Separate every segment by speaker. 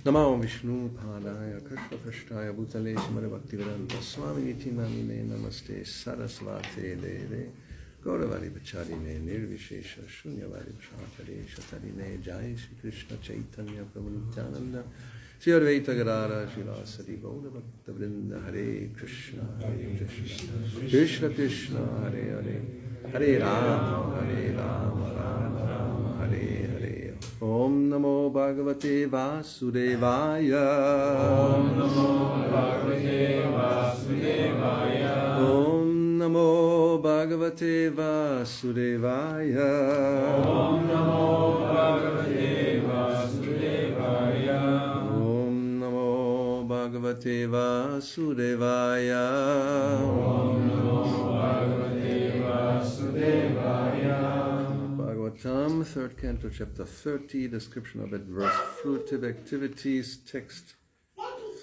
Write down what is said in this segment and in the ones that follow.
Speaker 1: Namo Vishnu Padaya Krishna Prashtaya Bhutale Shimare Bhaktivedanta Swami Niti Namine Namaste Sarasvate Deve Gauravani Bacharine Nirvishesha Shunyavadi Bhakti Shatarine Jai Shri Krishna Chaitanya Prabhu Nityananda Sri Advaita Gadara Srila Sati Gaura Bhakta Vrinda Hare Krishna Krishna Krishna Hare Hare Hare Rama Rama Rama Hare Hare Om Namo Bhagavate Vasudevaya
Speaker 2: Om Namo Bhagavate Vasudevaya
Speaker 1: Om Namo Bhagavate Vasudevaya
Speaker 2: Om Namo Bhagavate Vasudevaya
Speaker 1: Om Namo Bhagavate Vasudevaya
Speaker 2: Om Namo Bhagavate Vasudevaya
Speaker 1: Bhagavatam, 3rd Canto, Chapter 30, description of adverse fruitive activities, text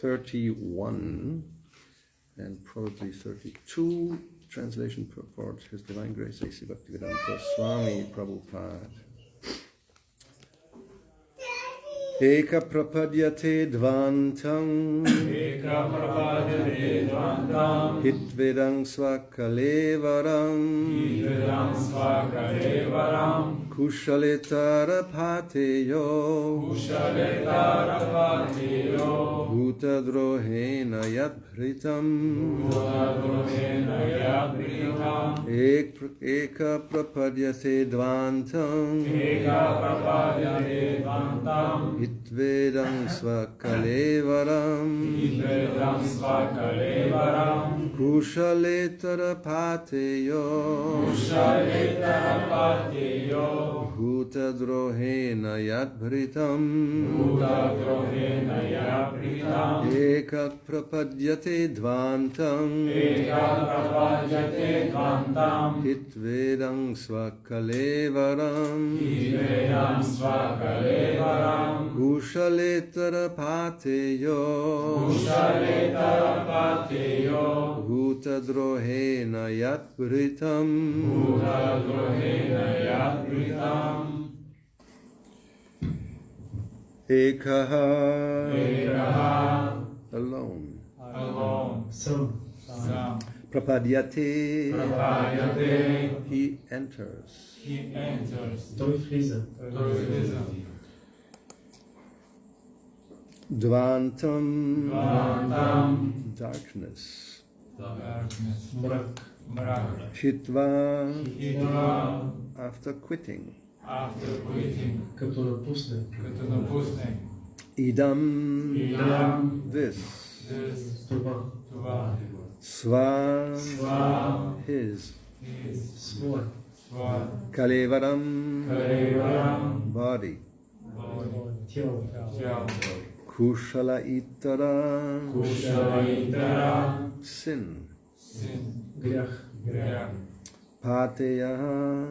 Speaker 1: 31 and probably 32, translation purport, His Divine Grace A.C. Bhaktivedanta Swami Prabhupada. Eka prapadyate dvantam
Speaker 2: Eka prapadyate dvantam
Speaker 1: Hitvedang svakalevaram
Speaker 2: Hitvedang svakalevaram
Speaker 1: Kushaletara pateyo
Speaker 2: Kushaletara pateyo
Speaker 1: Bhutadrohena yadhritam
Speaker 2: Bhutadrohena yadhritam
Speaker 1: Eka prapadyate dvantam
Speaker 2: Eka prapadyate dvantam
Speaker 1: Hitvedang svakalevaram
Speaker 2: Hitvedang svakalevaram
Speaker 1: Kushaletara pateyo
Speaker 2: Kushaletara pateyo
Speaker 1: Bhutadrohena yadhritam
Speaker 2: Bhutadrohena yadhritam
Speaker 1: Ekak prapadyate dvantam
Speaker 2: Eka prapadyate dvantam
Speaker 1: Hitvedang svakalevaram
Speaker 2: Hitvedang svakalevaram
Speaker 1: Kushaletara pateyo
Speaker 2: Kushaletara pateyo
Speaker 1: Bhutadrohena yadhritam
Speaker 2: Bhutadrohena yadhritam
Speaker 1: Ekaha
Speaker 2: Ekaha
Speaker 1: alone
Speaker 2: alone Sam
Speaker 1: Prapadyate
Speaker 2: Prapadyate
Speaker 1: he enters
Speaker 2: He enters
Speaker 3: Той влиза.
Speaker 1: Dvantam
Speaker 2: Dvantam
Speaker 1: darkness
Speaker 2: Darkness
Speaker 3: Мрак.
Speaker 2: Mrak
Speaker 1: Hitva
Speaker 2: Hitva
Speaker 1: after quitting
Speaker 2: After quitting
Speaker 3: Като напусне.
Speaker 2: Като напусне
Speaker 1: Idam
Speaker 2: Idam
Speaker 1: this
Speaker 2: This
Speaker 3: Това.
Speaker 2: Това
Speaker 1: Sva
Speaker 2: Sva
Speaker 1: his
Speaker 2: His
Speaker 3: Свое.
Speaker 2: Sva
Speaker 1: Kalevaram
Speaker 2: Kalevaram
Speaker 1: body
Speaker 3: Тяло.
Speaker 2: Тяло
Speaker 1: Kushala itara
Speaker 2: Kushaitara
Speaker 1: sin
Speaker 2: Sin
Speaker 3: Грях.
Speaker 2: Grях
Speaker 1: Pateya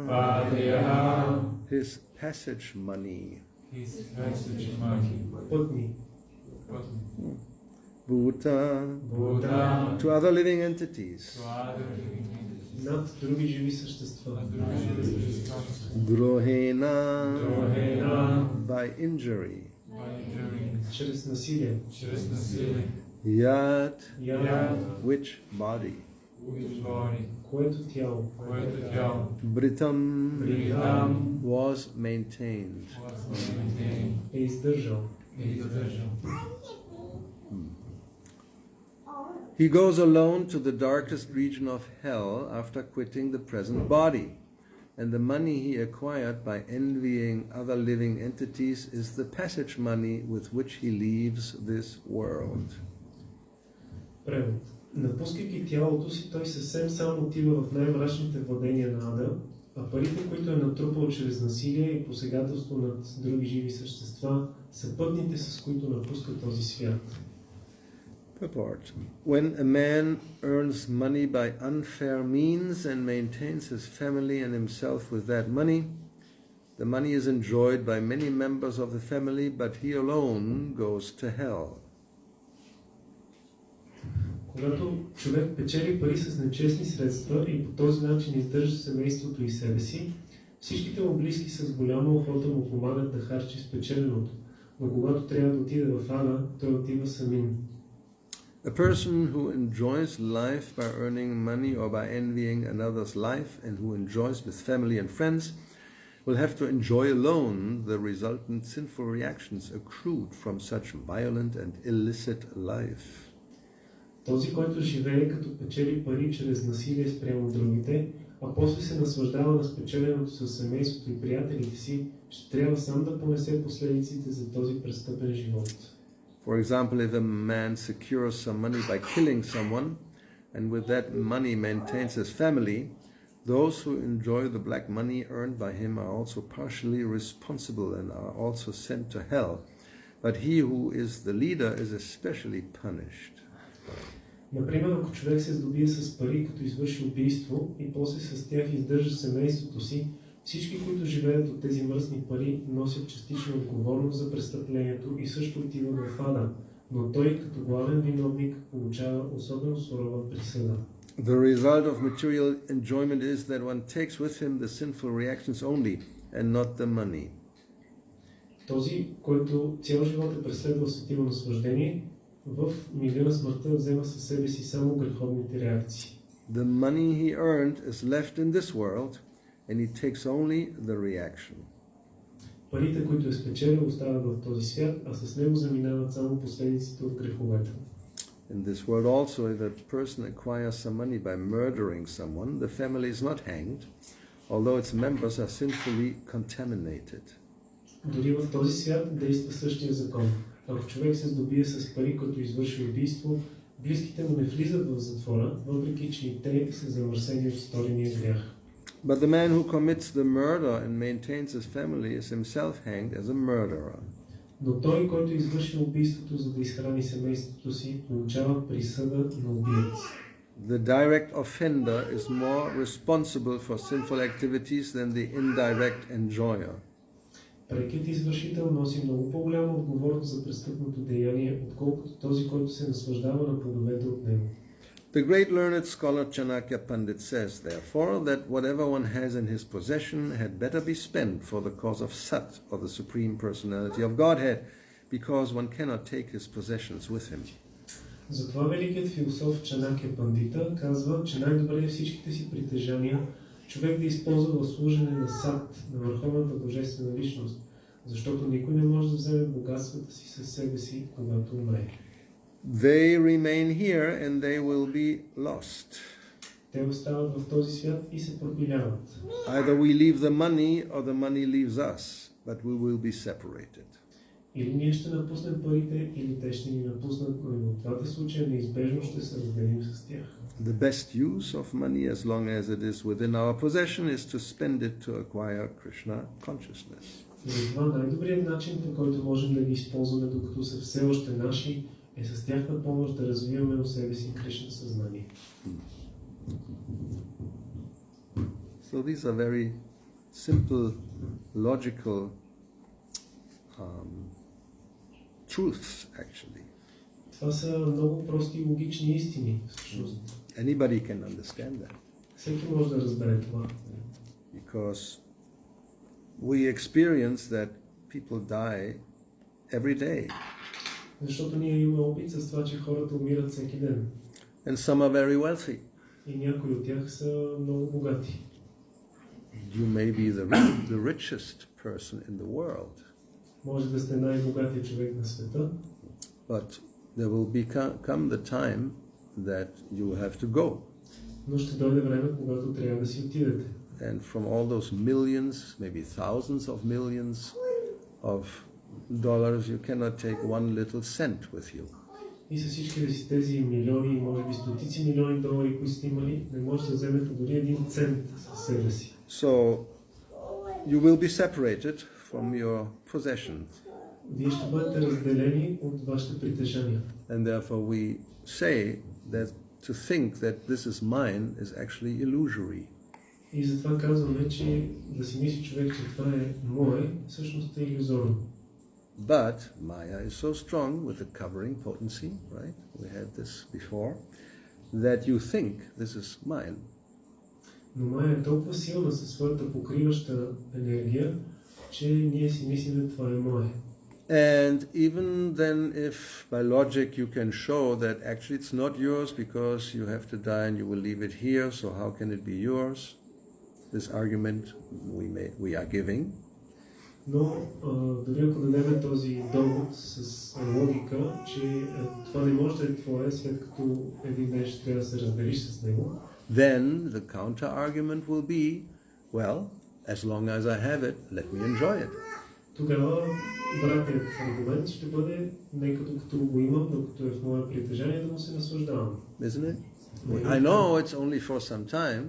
Speaker 2: Pateya
Speaker 1: his passage money
Speaker 2: His passage money
Speaker 3: Пътни.
Speaker 1: Bhuta
Speaker 2: Buddha
Speaker 1: to other living entities
Speaker 3: Над други живи същества.
Speaker 1: Drohena
Speaker 2: Drohena
Speaker 1: by injury
Speaker 3: Чрез насилие.
Speaker 2: Чрез насилие
Speaker 1: Yat
Speaker 3: Я.
Speaker 1: which body
Speaker 2: Which body
Speaker 3: Което тяло.
Speaker 2: Което тяло
Speaker 1: Britam
Speaker 2: Бритам
Speaker 1: was maintained
Speaker 2: was maintained
Speaker 3: Е издържал.
Speaker 2: издържал
Speaker 1: He goes alone to the darkest region of hell after quitting the present body, and the money he acquired by envying other living entities is the passage money with which he leaves this world.
Speaker 3: Превод. Напускайки тялото си, той съвсем сам отива в най-мрачните владения на Ада, а парите, които е натрупал чрез насилие и посегателство над други живи същества, са пътните, с които напуска този свят.
Speaker 1: Purport. When a man earns money by unfair means and maintains his family and himself with that money, the money is enjoyed by many members of the family, but he alone goes to hell.
Speaker 3: Когато човек печели пари с нечестни средства и по този начин издържа семейството и себе си, всичките му близки с голяма охота му помагат да харчи спечеленото, но когато трябва да отиде в ада, той отива самин.
Speaker 1: A person who enjoys life by earning money or by envying another's life and who enjoys with family and friends will have to enjoy alone the resultant sinful reactions accrued from such violent and illicit life.
Speaker 3: Този, който живее като печели пари чрез насилие спрямо другите, а после се наслаждава на спечеленото със семейството и приятелите си, ще трябва сам да понесе последиците за този престъпен живот.
Speaker 1: For example, if a man secures some money by killing someone and with that money maintains his family, those who enjoy the black money earned by him are also partially responsible and are also sent to hell. But he who is the leader is especially punished.
Speaker 3: Например, ако човек се здобие с пари, като извърши убийство и после с тях издържа семейството си, всички, които живеят от тези мръсни пари, носят частична отговорност за престъплението и също отиват в ада, но той, като главен виновник, получава особено сурова присъда.
Speaker 1: The result of material enjoyment is that one takes with him the sinful reactions only and not the money.
Speaker 3: Този, който цял живот е преследвал сетиво наслаждение, в мига на смъртта взема със себе си само греховните реакции.
Speaker 1: The money he earned is left in this world and he takes only the reaction.
Speaker 3: Парите, които е спечелил, остават в този свят, а с него заминават само последиците от греховете.
Speaker 1: In this world also, if a person acquires some money by murdering someone, the family is not hanged, although its members are sinfully contaminated.
Speaker 3: Дори в този свят действа същия закон. Ако човек се здобие с пари, като извърши убийство, близките му не влизат в затвора, въпреки че и те са замърсени от сторения грях.
Speaker 1: But the man who commits the murder and maintains his family is himself hanged as a murderer.
Speaker 3: Но той, който извърши убийството, за да изхрани семейството си, получава присъда на убиец.
Speaker 1: The direct offender is more responsible for sinful activities than the indirect enjoyer.
Speaker 3: Прекият извършител носи много по-голяма отговорност за престъпното деяние, отколкото този, който се наслаждава на плодовете от него.
Speaker 1: The great learned scholar Chanakya Pandit says, therefore, that whatever one has in his possession had better be spent for the cause of Sat, or the Supreme Personality of Godhead, because one cannot take his possessions with him.
Speaker 3: Затова великият философ Чанакя Пандита казва, че най-добре е всичките си притежания човек да използва в служене на Сат, на върховната божествена личност, защото никой не може да вземе богатствата си със себе си, когато умре.
Speaker 1: They remain here and they will be lost.
Speaker 3: Те остават в този свят и се пропиляват.
Speaker 1: Either we leave the money or the money leaves us, but we will be separated.
Speaker 3: Или ние ще напуснем парите, или те ще ни напуснат, но в двата случая неизбежно ще се разделим с тях.
Speaker 1: The best use of money, as long as it is within our possession, is to spend it to acquire Krishna consciousness.
Speaker 3: Затова най-добрият начин, по който можем да ги използваме, докато са все още наши, е с тяхна помощ да развиваме у себе си Кришна съзнание.
Speaker 1: So these are very simple, logical truths, actually.
Speaker 3: Това са много прости и логични истини, всъщност.
Speaker 1: Anybody can understand that.
Speaker 3: Всеки може да разбере това.
Speaker 1: Because we experience that people die every day.
Speaker 3: Защото ние имаме опит с това, че хората умират всеки ден.
Speaker 1: And some are very wealthy.
Speaker 3: И някои от тях са много богати.
Speaker 1: You may be the richest person in the world.
Speaker 3: Може да сте най-богатият човек на света.
Speaker 1: But there will come the time that you will have to go.
Speaker 3: Но ще дойде време, когато трябва да си отидете.
Speaker 1: And from all those millions, maybe thousands of millions of dollars, you cannot take one little cent with you.
Speaker 3: И с всички си тези милиони, може би стотици милиони долари, които сте имали, не може да вземете дори един цент със себе си.
Speaker 1: So you will be separated from your possessions.
Speaker 3: Вие ще бъдете разделени от вашите притежания.
Speaker 1: And therefore we say that to think that this is mine is actually illusory.
Speaker 3: И затова казваме, че да си мисли човек, че това е мое, всъщност е илюзорно.
Speaker 1: But Maya is so strong with the covering potency, right? We had this before, that you think this is mine.
Speaker 3: Но Майя е толкова силна със своята покриваща енергия, че ние си мислим, това е мое.
Speaker 1: And even then, if by logic you can show that actually it's not yours because you have to die and you will leave it here, so how can it be yours? This argument we are giving.
Speaker 3: Но дори ако дадем този довод с логика, че това не може да е твое, след като един ден ще трябва да се разбереш с него,
Speaker 1: Then the counter argument will be, well, as long as I have it, let me enjoy it.
Speaker 3: тогава обратният аргумент ще бъде, нека докато го имам, докато е в мое притежание, да му се наслаждавам.
Speaker 1: Isn't it? I know it's only for some time,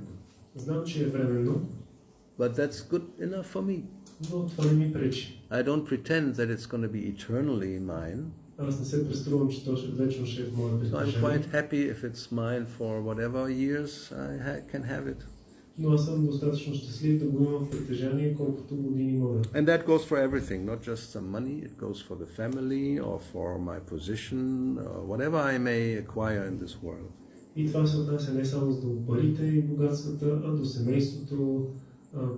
Speaker 3: Знам, че е временно,
Speaker 1: but that's good enough for me.
Speaker 3: но това не ми пречи.
Speaker 1: I don't pretend that it's going to be eternally mine.
Speaker 3: Аз не се преструвам, че то вечно ще е в мое
Speaker 1: So I'm
Speaker 3: притежание.
Speaker 1: quite happy if it's mine for whatever years I can have it.
Speaker 3: Но аз съм достатъчно щастлив да го имам в притежание, колкото години мога.
Speaker 1: And that goes for everything, not just some money. It goes for the family or for my position or whatever I may acquire in this world.
Speaker 3: И това се отнася не само до парите и богатствата, а до семейството,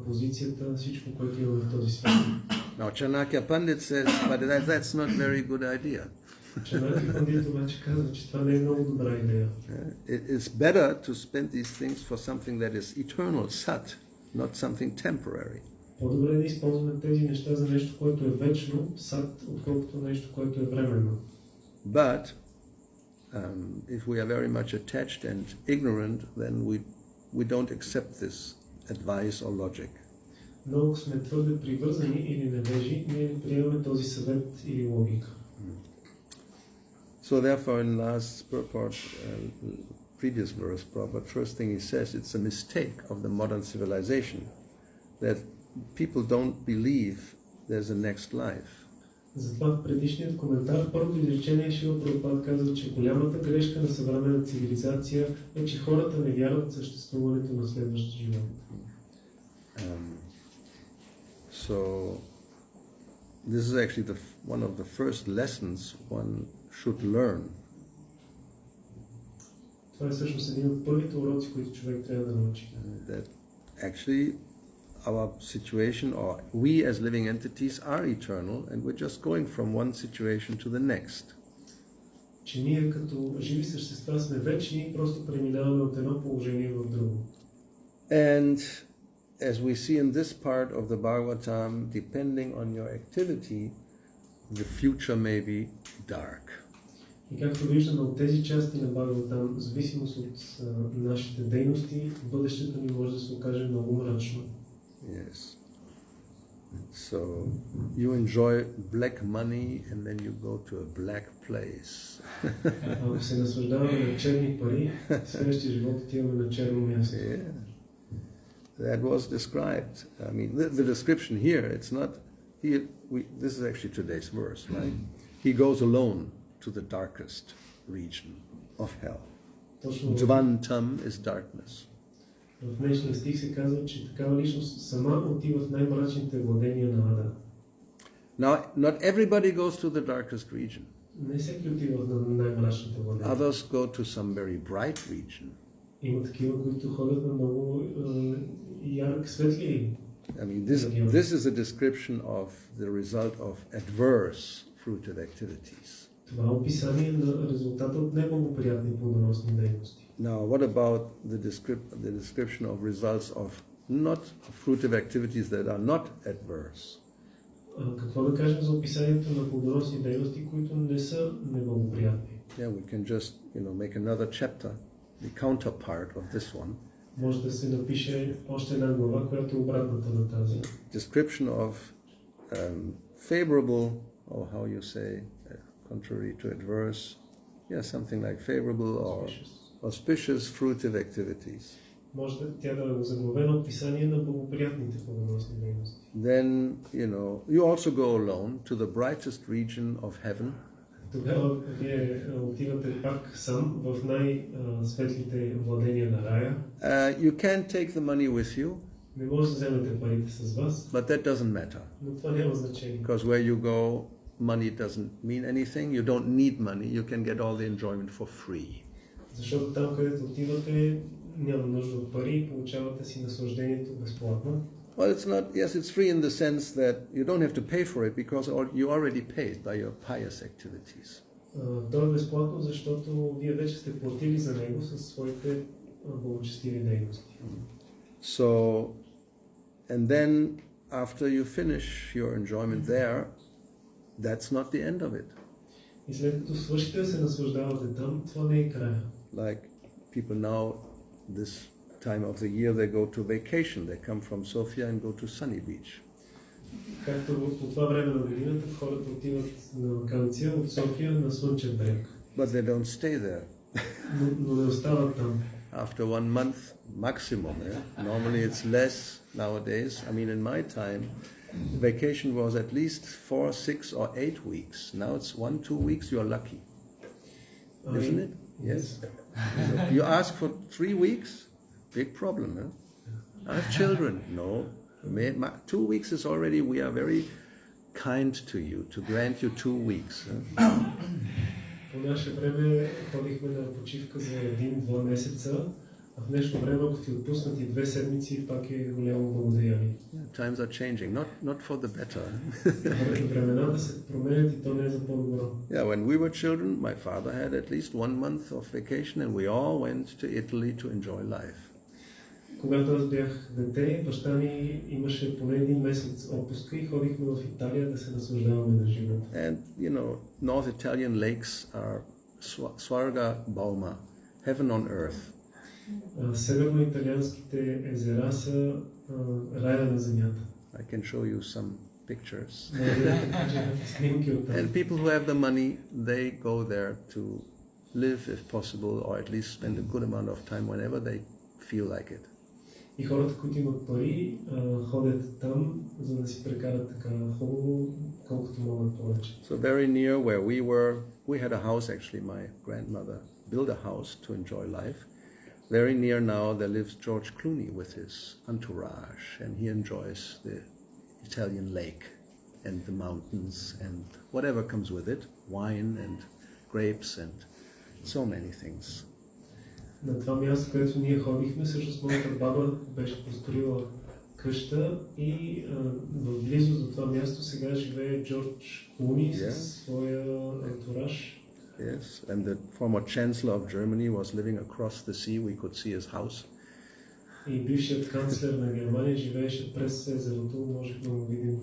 Speaker 3: позицията, всичко, което имаме в този свят.
Speaker 1: Now Chanakya Pandit says, but that's not a very good idea.
Speaker 3: Чанакя Пандит обаче казва, че това не е много добра идея.
Speaker 1: It's better to spend these things for something that is eternal, sat, not something temporary.
Speaker 3: По-добре е да използваме тези неща за нещо, което е вечно, сад, отколкото нещо, което е временно.
Speaker 1: But if we are very much attached and ignorant, then we don't accept this advice or logic.
Speaker 3: Но ако сме твърде привързани или невежи, ние не приемаме този съвет или логика.
Speaker 1: So therefore, in last purport, previous verse, Prabhupada, first thing he says, it's a mistake of the modern civilization that people don't believe there's a next life.
Speaker 3: Затова в предишният коментар, първото изречение Шрила Прабхупада казва, че голямата грешка на съвременната цивилизация е, че хората не вярват в съществуването на следващ живот.
Speaker 1: So this is actually one of the first lessons one should learn.
Speaker 3: Това е всъщност един от първите уроци, които човек трябва да научи.
Speaker 1: That actually our situation, or we as living entities, are eternal, and we're just going from one situation to the next.
Speaker 3: Че ние като живи същества сме вечни и просто преминаваме от едно положение в друго.
Speaker 1: And as we see in this part of the Bhagavatam, depending on your activity, the future may be dark.
Speaker 3: И както виждаме от тези части на Бхагаватам, в зависимост от нашите дейности, бъдещето ни може да се окаже много мрачно.
Speaker 1: Yes. So you enjoy black money and then you go to a black place.
Speaker 3: Ако се наслаждаваме на черни пари, в следващия живот отиваме на черно място.
Speaker 1: Yeah. That was described. I mean, the description here, it's not, this is actually today's verse, right? He goes alone to the darkest region of hell. Dvantam is darkness.
Speaker 3: В днешния стих се казва, че такава личност сама отива в най-мрачните владения на Ада.
Speaker 1: Now, not everybody goes to the darkest region.
Speaker 3: Не всеки отива в най-мрачните владения.
Speaker 1: Others go to some very bright region.
Speaker 3: Има такива, които ходят на много ярък светли.
Speaker 1: I mean, this is a description of the result of adverse fruitive activities.
Speaker 3: Това е описание на резултата от неблагоприятни плодоносни дейности.
Speaker 1: Now, what about the description of results of not fruitive activities that are not adverse?
Speaker 3: Какво да кажем за описанието на плодоносни дейности, които не са неблагоприятни?
Speaker 1: Yeah, we can just, make another chapter, the counterpart of this one.
Speaker 3: Може да се напише още една глава, която е обратната на тази.
Speaker 1: Description of favorable, or how you say, contrary to adverse, something like favorable or auspicious fruitive activities.
Speaker 3: Може да тя да е озаглавено описание на благоприятните плодоносни дейности.
Speaker 1: Then, you also go alone to the brightest region of heaven.
Speaker 3: Тогава вие отивате пак сам в най-светлите владения на рая.
Speaker 1: You can take the money with you.
Speaker 3: Не може да вземете парите с вас.
Speaker 1: But that doesn't matter.
Speaker 3: Но това няма значение.
Speaker 1: Because where you go, money doesn't mean anything. You don't need money. You can get all the enjoyment for free.
Speaker 3: Защото там, където отивате, няма нужда от пари, получавате си наслаждението безплатно.
Speaker 1: Well, it's not, yes, it's free in the sense that you don't have to pay for it because you already paid by your pious activities.
Speaker 3: То е безплатно, защото вие вече сте платили за него със своите благочестиви дейности.
Speaker 1: So, and then after you finish your enjoyment there, that's not the end of it.
Speaker 3: И след като свършите да се наслаждавате там, това не е края.
Speaker 1: Like people now, this time of the year, they go to vacation. They come from Sofia and go to Sunny Beach.
Speaker 3: Както по това време на годината хората отиват на ваканция от София на Слънчев бряг.
Speaker 1: But they don't stay there.
Speaker 3: Но не остават там.
Speaker 1: After 1 month maximum, normally it's less nowadays. I mean, in my time, vacation was at least 4, 6, or 8 weeks. Now it's 1, 2 weeks. You're lucky, isn't it? Yes. You ask for 3 weeks, big problem. I have children. No, 2 weeks is already. We are very kind to you to grant you 2 weeks.
Speaker 3: По наше време ходихме на почивка за 1-2 месеца, а в днешно време, ако ти отпуснати 2 седмици, пак е голямо благодарение.
Speaker 1: Times are changing, not for the better.
Speaker 3: Времената се променят и то не е за по-добро.
Speaker 1: Yeah, when we were children, my father had at least 1 month of vacation, and we all went to Italy to enjoy life.
Speaker 3: Когато аз бях дете, баща ми имаше поне 1 месец отпуска и ходихме в Италия да се наслаждаваме на живота.
Speaker 1: And you know, North Italian lakes are Svarga Bauma, heaven on earth.
Speaker 3: Северно-италианските езера са рая на земята.
Speaker 1: I can show you some pictures.
Speaker 3: Снимки от там.
Speaker 1: And people who have the money, they go there to live if possible, or at least spend a good amount of time whenever they feel like it.
Speaker 3: И хората, които имат пари, ходят там, за да си прекарат така хубаво, колкото могат повече.
Speaker 1: So very near where we were, we had a house actually. My grandmother built a house to enjoy life. Very near now there lives George Clooney with his entourage, and he enjoys the Italian lake and the mountains and whatever comes with it, wine and grapes and so many things.
Speaker 3: На това място, където ние ходихме, всъщност моята баба беше построила къща и в близост до това място сега живее Джордж Клуни със своя антураж.
Speaker 1: Yes, and the former chancellor of Germany was living across the sea. We could see his house.
Speaker 3: И бившият канцлер на Германия живееше през езерото, може да му видим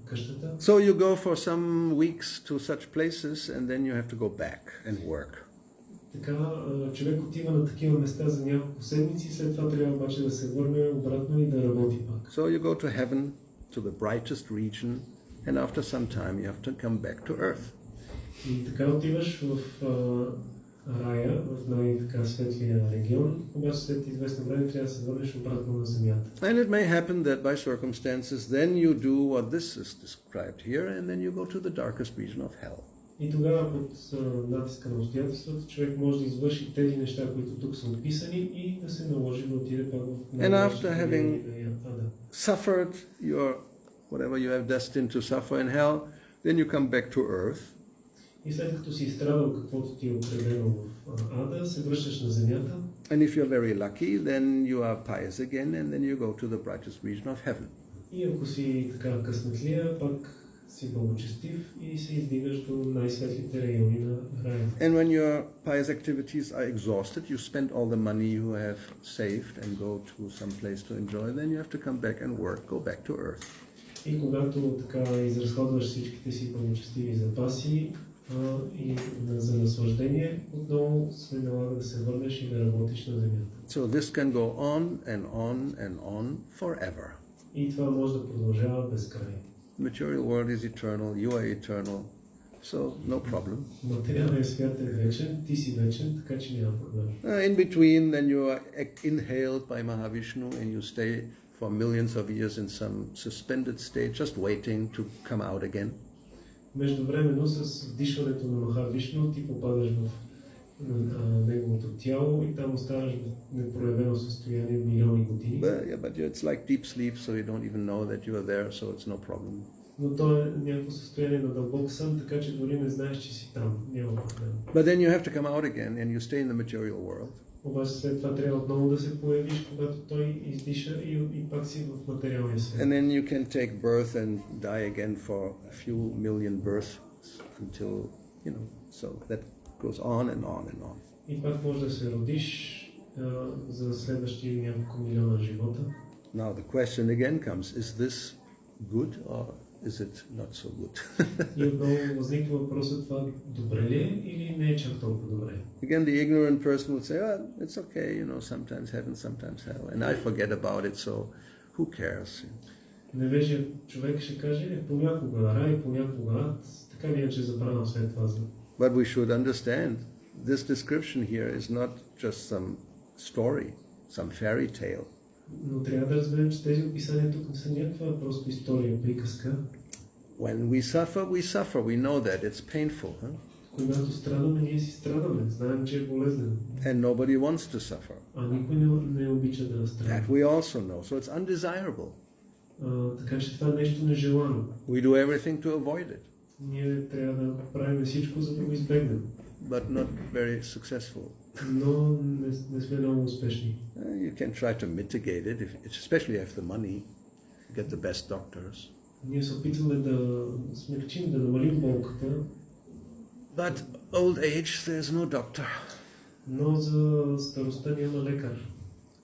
Speaker 3: къщата.
Speaker 1: So you go for some weeks to such places and then you have to go back and work.
Speaker 3: Така, човек отива на такива места за няколко седмици, след това трябва обаче да се върне обратно и да работи пак.
Speaker 1: So you go to heaven, to the brightest region, and after some time you have to come back to earth.
Speaker 3: И така отиваш в рая, в най-така светлия регион, обаче след известно време трябва да се върнеш обратно на земята.
Speaker 1: And it may happen that by circumstances then you do what this is described here, and then you go to the darkest region of hell.
Speaker 3: И тогава под натиска на обстоятелствата човек може да извърши тези неща, които тук са описани и да се наложи да отиде пак в
Speaker 1: And after having suffered whatever you have destined to suffer in hell, then you come back to earth.
Speaker 3: И след като си изстрадал каквото ти е определено в ада, се връщаш на земята.
Speaker 1: And if you're very lucky, then you are pious again, and then you go to the brightest region of heaven.
Speaker 3: И ако си така късметлия, пак си благочестив и се издигаш до най-светлите райони на рая.
Speaker 1: And when your pious activities are exhausted, you spend all the money you have saved and go to some place to enjoy, then you have to come back and work, go back to earth.
Speaker 3: И когато така изразходваш всичките си благочестиви запаси и за наслаждение, отново се налага да се върнеш и да работиш на земята.
Speaker 1: So this can go on and on and on forever.
Speaker 3: И това може да продължава безкрай.
Speaker 1: Material world is eternal, you are eternal, so no problem.
Speaker 3: Материалният свят е вечен, ти си вечен, така че няма проблем.
Speaker 1: In between, then you are inhaled by Mahavishnu and you stay for millions of years in some suspended state, just waiting to come out again.
Speaker 3: Междувременно с вдишването на Махавишну ти попадаш в неговото тяло и там оставаш в непроявено състояние милиони години.
Speaker 1: But it's like deep sleep, so you don't even know that you are there, so it's no problem.
Speaker 3: но то е някакво състояние на дълбок сън, така че дори не знаеш, че си там. Няма проблем.
Speaker 1: But then you have to come out again and you stay in the material world.
Speaker 3: Обаче след това трябва отново да се появиш, когато той издиша и пак си в материалния свет.
Speaker 1: And then you can take birth and die again for a few million births until, so that goes on and on and on.
Speaker 3: И пак може да се родиш за следващи няколко милиона живота.
Speaker 1: Now the question again comes, is this good or is it not so good?
Speaker 3: И отново възниква въпросът, това добре ли е или не е чак толкова добре?
Speaker 1: Again, the ignorant person would say, oh, it's okay, sometimes heaven, sometimes hell, and I forget about it, so who cares?
Speaker 3: Невежият човек ще каже, понякога рай, понякога ад, така ли е, че забравям след това.
Speaker 1: But we should understand, this description here is not just some story, some fairy tale.
Speaker 3: Но трябва да разберем, че тези описания тук не са някаква просто история, приказка.
Speaker 1: When we suffer, we know that it's painful.
Speaker 3: Когато страдаме, ние си страдаме, знаем, че е болезнено.
Speaker 1: And nobody wants to suffer.
Speaker 3: А никой не обича да страда.
Speaker 1: That we also know, so it's undesirable.
Speaker 3: Така че това е нещо нежелано.
Speaker 1: We do everything to avoid it.
Speaker 3: Ние трябва да правим всичко, за да го избегнем.
Speaker 1: But not very successful.
Speaker 3: Но не сме много успешни.
Speaker 1: You can try to mitigate it, especially if you have the money, get the best doctors.
Speaker 3: Ние се опитваме да смекчим, да намалим болката.
Speaker 1: But old age, there's no doctor.
Speaker 3: Но за старостта няма лекар.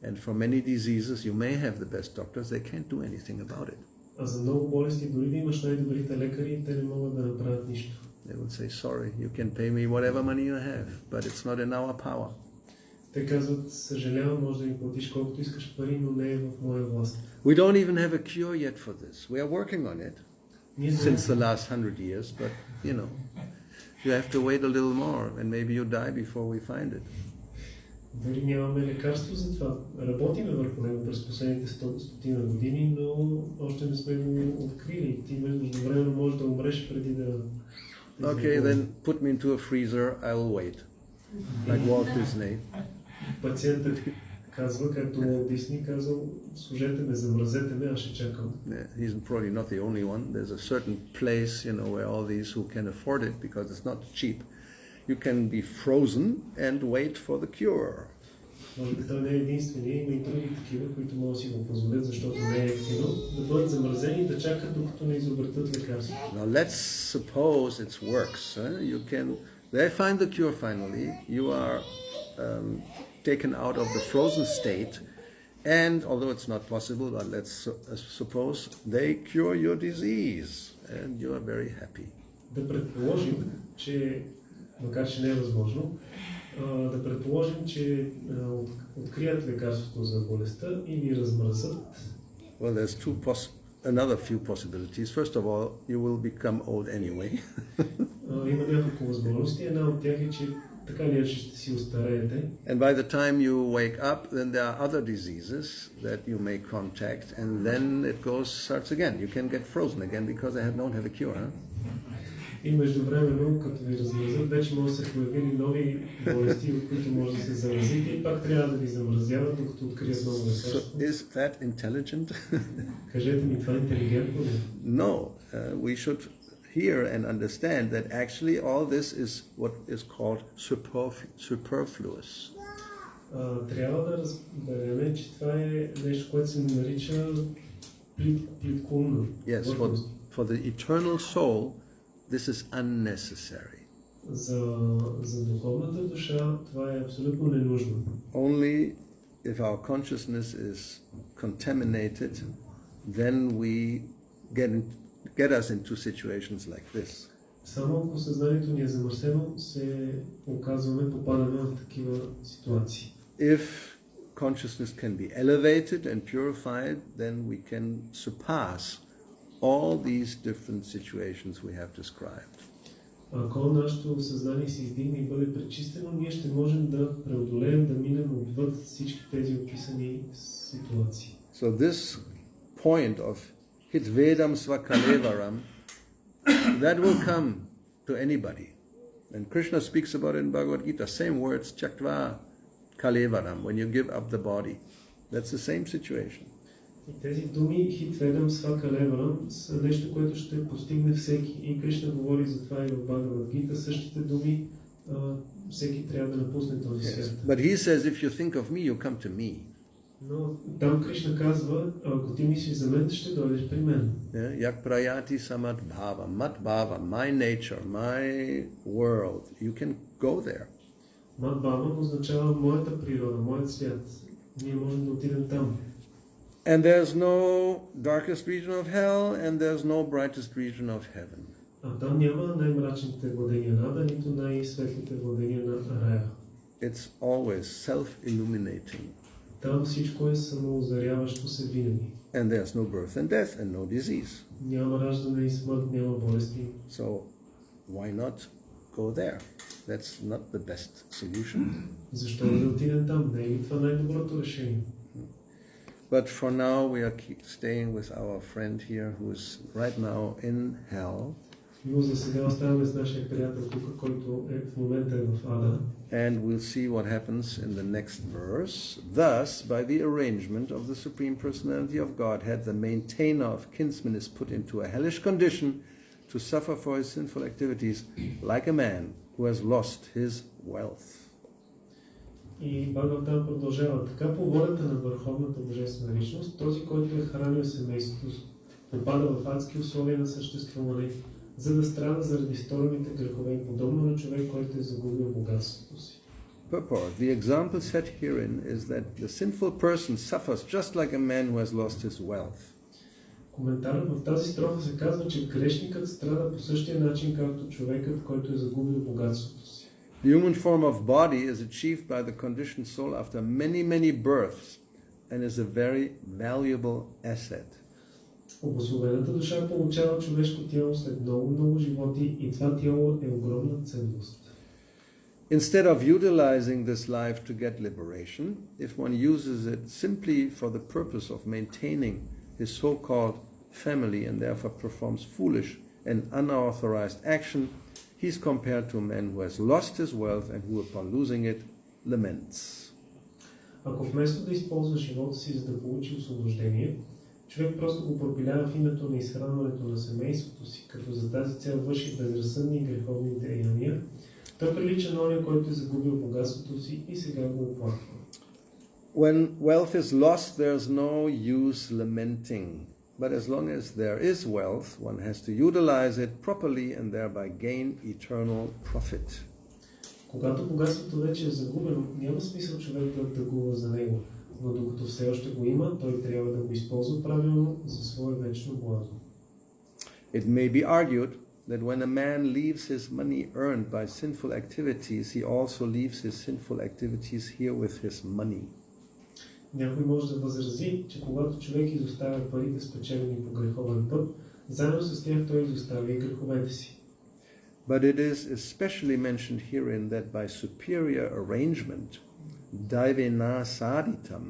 Speaker 1: And for many diseases, you may have the best doctors, they can't do anything about it.
Speaker 3: А за много болести, дори да имаш най-добрите лекари, те не могат да направят нищо.
Speaker 1: They would say, sorry, you can pay me whatever money you have, but it's not in our power.
Speaker 3: Те казват, съжалявам, може да ми платиш колкото искаш пари, но не е в моя власт.
Speaker 1: We don't even have a cure yet for this. We are working on it since the last 100 years, but you have to wait a little more and maybe you die before we find it.
Speaker 3: Дори нямаме лекарство за това. Работиме върху него през последните 100 години, но още не сме го открили. Ти междувременно можеш да умреш преди да...
Speaker 1: Okay, then put me into a freezer, I'll wait. Like Walt Disney.
Speaker 3: Пациентът казва, както Уолт Дисни казал, служете ме, замразете ме, аз ще чакам.
Speaker 1: He's probably not the only one. There's a certain place, where all these who can afford it, because it's not cheap, you can be frozen and wait for the cure.
Speaker 3: Може би той не е единствения, има и други такива, които могат да си го позволят, защото не е ефтино, да бъдат замразени и да чакат, докато не изобретат лекарство.
Speaker 1: Now let's suppose it works. They find the cure finally. You are taken out of the frozen state, and although it's not possible, but let's suppose they cure your disease, and you are very happy.
Speaker 3: Да предположим, че, макар че не е възможно, да предположим, че открият лекарството за болестта и ви размразят.
Speaker 1: Well, there's another few possibilities. First of all, you will become old anyway.
Speaker 3: Има няколко възможности. Една от тях е, че така ли ще си остареете.
Speaker 1: And by the time you wake up, then there are other diseases that you may contact, and then it starts again. You can get frozen again because they don't have a cure.
Speaker 3: И междувременно, като ви размразят, вече може да се появили нови болести, от които може да се заразите и пак трябва да ви замразяват, докато открият ново лекарство.
Speaker 1: So is that intelligent?
Speaker 3: Кажете ми, това интелигентно ли?
Speaker 1: No. We should hear and understand that actually all this is what is called superfluous.
Speaker 3: Трябва да разберем, че това е нещо, което се нарича плиткоумно.
Speaker 1: Yes, for the eternal soul, this is unnecessary.
Speaker 3: За духовната душа това е абсолютно ненужно.
Speaker 1: Only if our consciousness is contaminated, then we get us into situations like this.
Speaker 3: Само ако съзнанието ни е замърсено, се попадаме в такива ситуации.
Speaker 1: If consciousness can be elevated and purified, then we can surpass all these different situations we have described.
Speaker 3: Ако нашето съзнание се издигне и бъде пречистено, ние ще можем да преодолеем, да минем отвъд всички тези описани ситуации.
Speaker 1: So this point of hitvedam svakalevaram, that will come to anybody. And Krishna speaks about it in Bhagavad Gita, same words, tyaktva kalevaram, when you give up the body. That's the same situation.
Speaker 3: И тези думи хитведам свакалеварам са нещо, което ще постигне всеки. И Кришна говори за това и в Бхагавад-гита. Същите думи всеки трябва да напусне този свят.
Speaker 1: But he says, if you think of me, you come to me.
Speaker 3: Но там Кришна казва, ако ти мислиш за мен, ще дойдеш при мен.
Speaker 1: Yak prayati samat bhava, mat bhava, my nature, my world. You can go there.
Speaker 3: Мат Бава означава моята природа, моят свят. Ние можем да отидем там.
Speaker 1: And there's no darkest region of hell, and there's no brightest region of heaven.
Speaker 3: А там няма най-мрачните владения на Ада, нито най-светлите владения на Рая.
Speaker 1: It's always self-illuminating.
Speaker 3: Там всичко е самоозаряващо се винаги.
Speaker 1: And there's no birth and death and no disease.
Speaker 3: Няма раждане и смърт, няма болести.
Speaker 1: So why not go there? That's not the best solution.
Speaker 3: Защо да отидем там? Не е ли това най-доброто решение?
Speaker 1: But for now we are staying with our friend here who is right now in hell.
Speaker 3: Но за сега оставаме с нашия приятел тук, който в момента е в Ада.
Speaker 1: And we'll see what happens in the next verse. Thus, by the arrangement of the Supreme Personality of Godhead, the maintainer of kinsmen is put into a hellish condition to suffer for his sinful activities like a man who has lost his wealth.
Speaker 3: И Бхагаватам продължава. Така по волята на Върховната Божествена Личност, този, който е хранил семейството, попада в адски условия на съществуване, за да страда заради сторените грехове, подобно на човек, който е загубил богатството си.
Speaker 1: Purport. The example set herein is that the sinful person suffers just like a man who has lost his wealth.
Speaker 3: Коментарът в тази строфа се казва, че грешникът страда по същия начин, както човекът, който е загубил богатството си.
Speaker 1: The human form of body is achieved by the conditioned soul after many, many births and is a very valuable asset.
Speaker 3: Обособената душа получава човешко тяло след много животи и това тяло е огромна ценност.
Speaker 1: Instead of utilizing this life to get liberation, if one uses it simply for the purpose of maintaining his so-called family and therefore performs foolish and unauthorized action, he is compared to a man who has lost his wealth and who upon losing it laments.
Speaker 3: Ако вместо да използва живота си за да получи освобождение, човек просто го пропилява в името на изхранването на семейството си, като за тази цел върши безразсъдни и греховни деяния, той прилича на оня, който е загубил богатството си и сега го оплаква.
Speaker 1: When wealth is lost, there is no use lamenting. But as long as there is wealth, one has to utilize it properly and thereby gain eternal profit.
Speaker 3: Когато богатството вече е загубено, няма смисъл човек да тъгува за него, но докато все още го има, той трябва да го използва правилно за свое вечно благо.
Speaker 1: It may be argued that when a man leaves his money earned by sinful activities, he also leaves his sinful activities here with his money.
Speaker 3: Някой може да възрази, че когато човек изоставя парите спечелени по греховен път, заедно с тях той изоставя и греховете си.
Speaker 1: But it is especially mentioned herein that by superior arrangement, daivena saditam,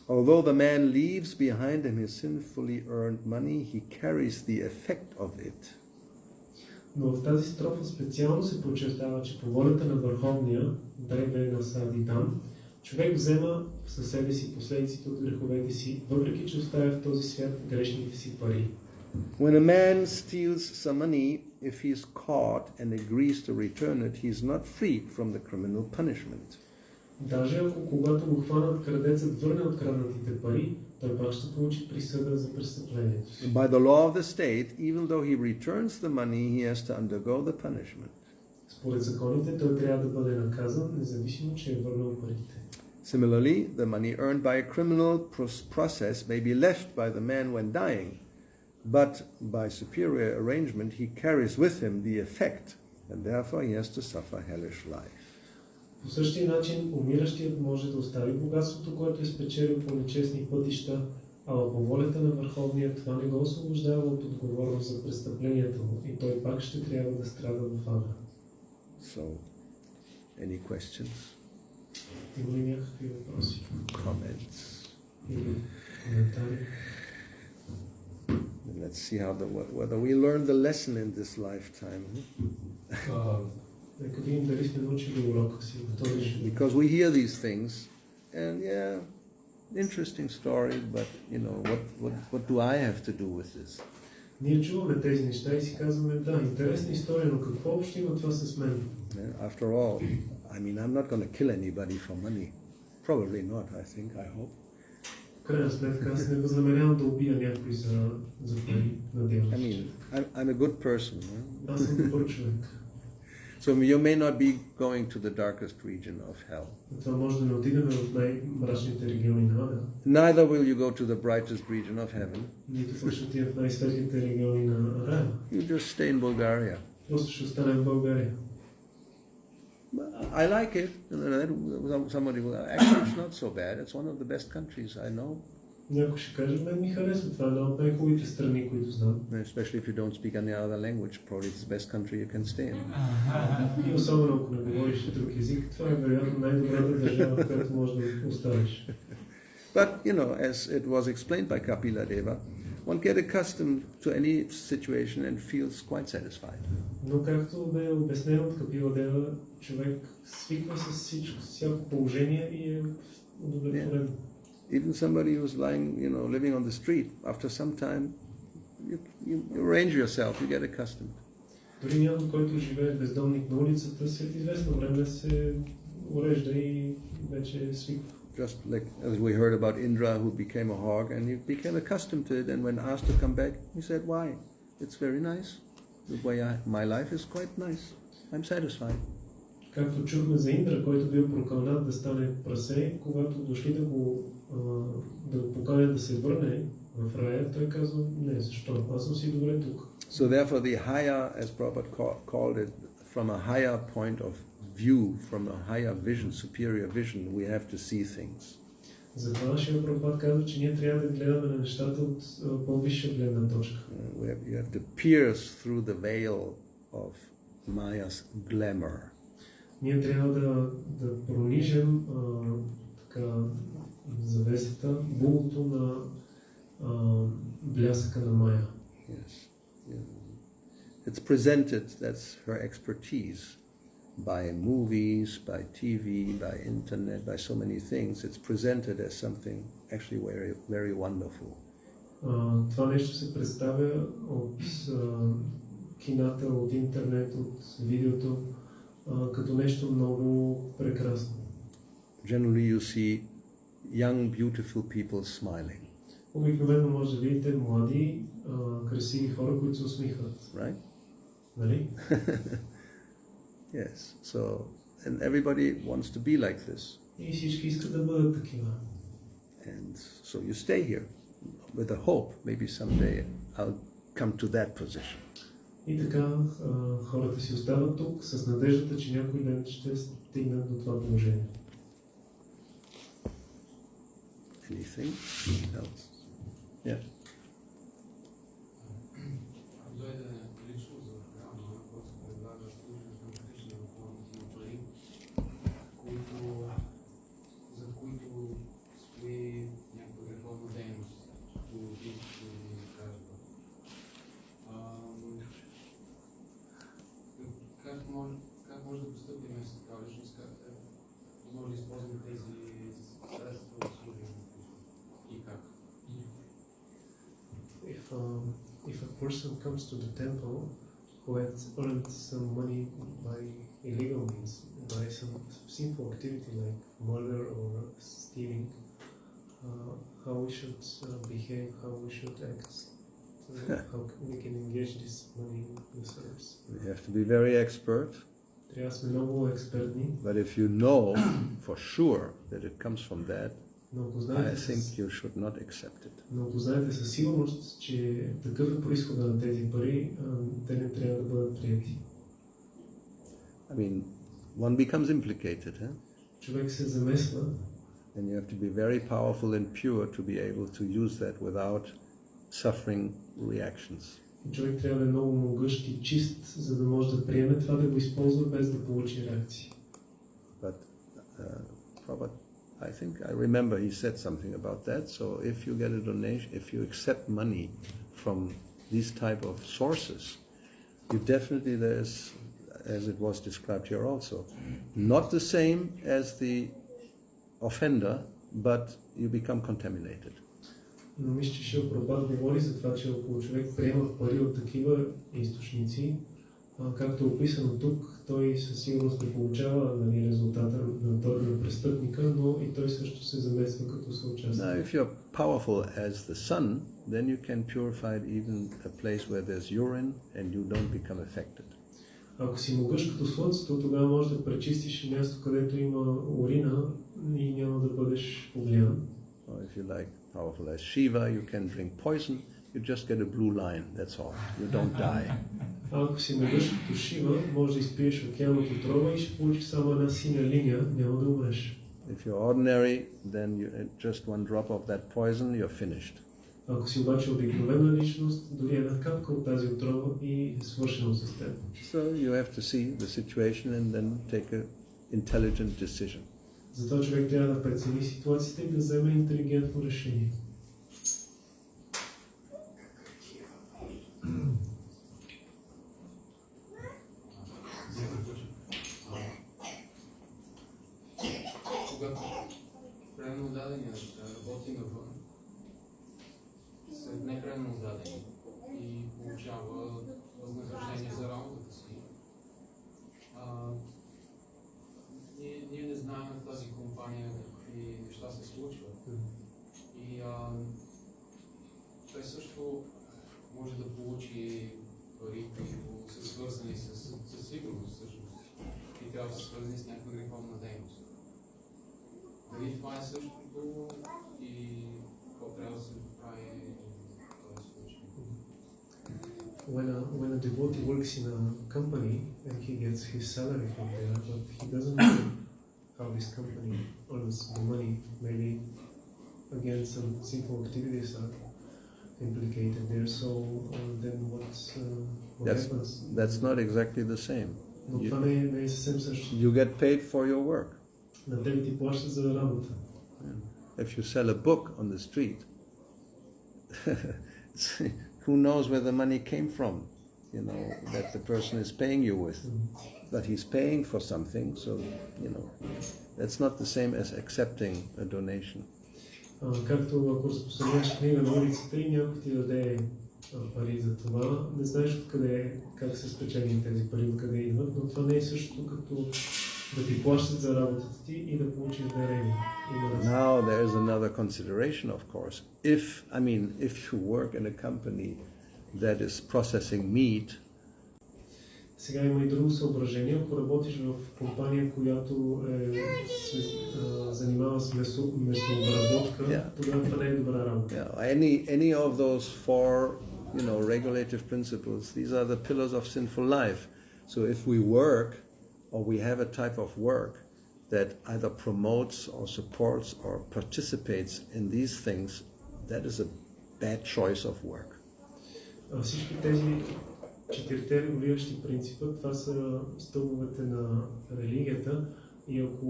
Speaker 1: although the man leaves behind him his sinfully earned money, he carries the effect of it.
Speaker 3: Но в тази строфа специално се подчертава, че по волята на Върховния, daivena saditam, човек взема със себе си последиците от греховете си, въпреки че оставя в този свят грешните си пари.
Speaker 1: When a man steals some money, if he is caught and agrees to return it, he is not freed from the criminal punishment.
Speaker 3: Даже ако когато го хванат, крадецът върне откраднатите пари, той пак ще получи присъда за престъплението си.
Speaker 1: By the law of the state, even though he returns the money, he has to undergo the punishment.
Speaker 3: Според законите той трябва да бъде наказан, независимо че е върнал парите.
Speaker 1: Similarly, the money earned by a criminal process may be left by the man when dying, but by superior arrangement he carries with him the effect, and therefore he has to suffer hellish life.
Speaker 3: По същия начин, умиращият може да остави богатството, което е спечелил по нечестни пътища, а по волята на Върховния това не го освобождава от отговорност за престъпленията му и той пак ще трябва да страда в ада.
Speaker 1: So, any questions?
Speaker 3: Има ли някакви въпроси?
Speaker 1: Comments?
Speaker 3: Или коментари?
Speaker 1: Let's see whether we learn the lesson in this lifetime.
Speaker 3: Нека видим дали сте научили урока си в този живот.
Speaker 1: Because we hear these things, and interesting story, but what do I have to do with this?
Speaker 3: Ние чуваме тези неща и си казваме, да, интересна история, но какво общо има това с мен?
Speaker 1: After all, I mean, I'm not going to kill anybody for money. Probably not, I hope.
Speaker 3: В крайна сметка, аз не възнамерявам да убия някой за пари, надявам.
Speaker 1: I mean, I'm a good person.
Speaker 3: Аз съм добър човек.
Speaker 1: So you may not be going to the darkest region of hell.
Speaker 3: Това може да не отидем в най-мрачните региони на ада.
Speaker 1: Neither will you go to the brightest region of heaven.
Speaker 3: Нито пък ще отидем в най-светлите региони на рая.
Speaker 1: You just stay in Bulgaria.
Speaker 3: Просто ще останем в България.
Speaker 1: I like it. Somebody will. Actually, it's not so bad. It's one of the best countries I know.
Speaker 3: Някой ще каже, мен ми харесва. Това е една от най-хубавите страни, които знам.
Speaker 1: Especially if you don't speak any other language, probably it's the best country you can stay in.
Speaker 3: И особено ако не говориш друг език, това е вероятно най-добрата държава, в която можеш да оставиш.
Speaker 1: But as it was explained by Kapila Deva, one get accustomed to any situation and feels quite satisfied.
Speaker 3: Но както бе обяснено от Капила Дева, човек свиква с всяко положение и е удовлетворен.
Speaker 1: Even somebody who's lying, living on the street, after some time, you arrange yourself, you get accustomed.
Speaker 3: Дори някой, който живее бездомник на улицата, след известно време се урежда и вече свиква.
Speaker 1: Just like as we heard about Indra, who became a hog, and he became accustomed to it, and when asked to come back, he said, "Why? It's very nice. The way my life is quite nice. I'm satisfied."
Speaker 3: Както чухме за Индра, който бил прокълнат да стане прасе, когато дошли да го поканят да се върне в рая, той казва, не, защо? Аз съм си добре тук.
Speaker 1: So therefore the higher, as Prabhupada called it, from a higher point of view, from a higher vision, superior vision, we have to see things.
Speaker 3: Затова нашия Прабхупад казва, че ние трябва да гледаме на нещата от по-висша гледна точка.
Speaker 1: You have to pierce through the veil of Maya's glamour.
Speaker 3: Ние трябва да пронижем завесата, булото на блясъка на Майя.
Speaker 1: Yes. It's presented, that's her expertise, by movies, by TV, by internet, by so many things. It's presented as something actually very, very wonderful.
Speaker 3: Това нещо се представя от кината, от интернет, от видеото, като нещо много прекрасно.
Speaker 1: Generally you see young, beautiful people smiling.
Speaker 3: Обикновено може да видите млади, красиви хора, които се усмихват.
Speaker 1: Right?
Speaker 3: Нали?
Speaker 1: Yes. So, and everybody wants to be like this.
Speaker 3: И всички искат да бъдат такива.
Speaker 1: And so you stay here with a hope, maybe someday I'll come to that position.
Speaker 3: И така хората си остават тук с надеждата, че някой ден ще стигнат до това положение.
Speaker 1: Anything else? Yeah.
Speaker 4: Как може да постъпим с такава личност, как може да използваме тези средства да служим и как?
Speaker 3: If a person comes to the temple who has earned some money by illegal means, by some sinful activity like murder or stealing, how we should behave, how we should act, how we can engage this money in the service.
Speaker 1: You have to be very expert.
Speaker 3: Трябва да сме много експертни.
Speaker 1: But if you know for sure that it comes from that, I think you should not accept it.
Speaker 3: Но ако знаете със сигурност, че такъв е произхода на тези пари, те не трябва да бъдат прияти.
Speaker 1: I mean, one becomes implicated, huh?
Speaker 3: Човек се замесва.
Speaker 1: And you have to be very powerful and pure to be able to use that without suffering reactions.
Speaker 3: Човек трябва да е много могъщ и чист, за да може да приеме това, да го използва без да получи реакции.
Speaker 1: But Prabhupada, I think I remember he said something about that. So if you get a donation, if you accept money from these type of sources, you definitely, there's, as it was described here also, not the same as the offender but you become contaminated.
Speaker 3: Но мисля, че Шрила Прабхупада говори за това, че ако човек приема пари от такива източници, както е описано тук, той със сигурност не получава резултата на престъпника, но и той също се замества като съучастник.
Speaker 1: Now, if you're powerful as the sun, then you can purify even a place where there's urine and you don't become affected.
Speaker 3: Ако си могъж като слънцето, тогава можеш да пречистиш място, където има урина и няма да бъдеш повлиян.
Speaker 1: Or if you like powerful as Shiva, you can drink poison, you just get a blue line, that's all. You don't die.
Speaker 3: Ако си могъж като Шива, можеш да изпиеш океан от отрова и ще получиш само една синя линия, няма да умреш.
Speaker 1: If you're ordinary, then just one drop of that poison, you're finished.
Speaker 3: Ако си обаче обикновена личност, дори една капка от тази отрова и е свършено с теб.
Speaker 1: So you have to see the situation and then take an intelligent decision.
Speaker 3: Затова човек трябва да прецени ситуацията и да вземе интелигентно решение.
Speaker 4: Когато временно дадения работи навън, след невременно дадени и получава възнаграждение за работата си, ние не знаем в тази компания какви неща се случват. И той също може да получи пари, които са свързани с сигурност всъщност. И трябва да са свързани с някаква греховна дейност. Дали това е същото и какво трябва да се прави в този случай?
Speaker 3: When a devotee works in a company and he gets his salary from there, but he doesn't know how this company earns the money, maybe again some sinful activities are implicated there. So then what happens?
Speaker 1: That's not exactly the same.
Speaker 3: Но това не е съвсем също.
Speaker 1: You get paid for your work.
Speaker 3: На тебе ти плащат за работа.
Speaker 1: If you sell a book on the street, who knows where the money came from, you know, that the person is paying you with. But he's paying for something, so, you know, that's not the same as accepting a donation.
Speaker 3: Както ако разпространяваш книга на улицата и някой ти даде пари за това, не знаеш откъде, как се спечели тези пари, откъде идват, но това не е същото като да ти плащат за работата ти и да получиш дарение.
Speaker 1: Now there is another consideration, of course. If you work in a company that is processing meat,
Speaker 3: сега има и друго съображение. Ако работиш в компания, която се занимава с месообработка, тогава това не е добра работа.
Speaker 1: Any of those four, regulative principles, these are the pillars of sinful life. So if we work, or we have a type of work that either promotes or supports or participates in these things, that is a bad choice of work.
Speaker 3: Всички тези четирите регулиращи принципа, това са стълбовете на религията и ако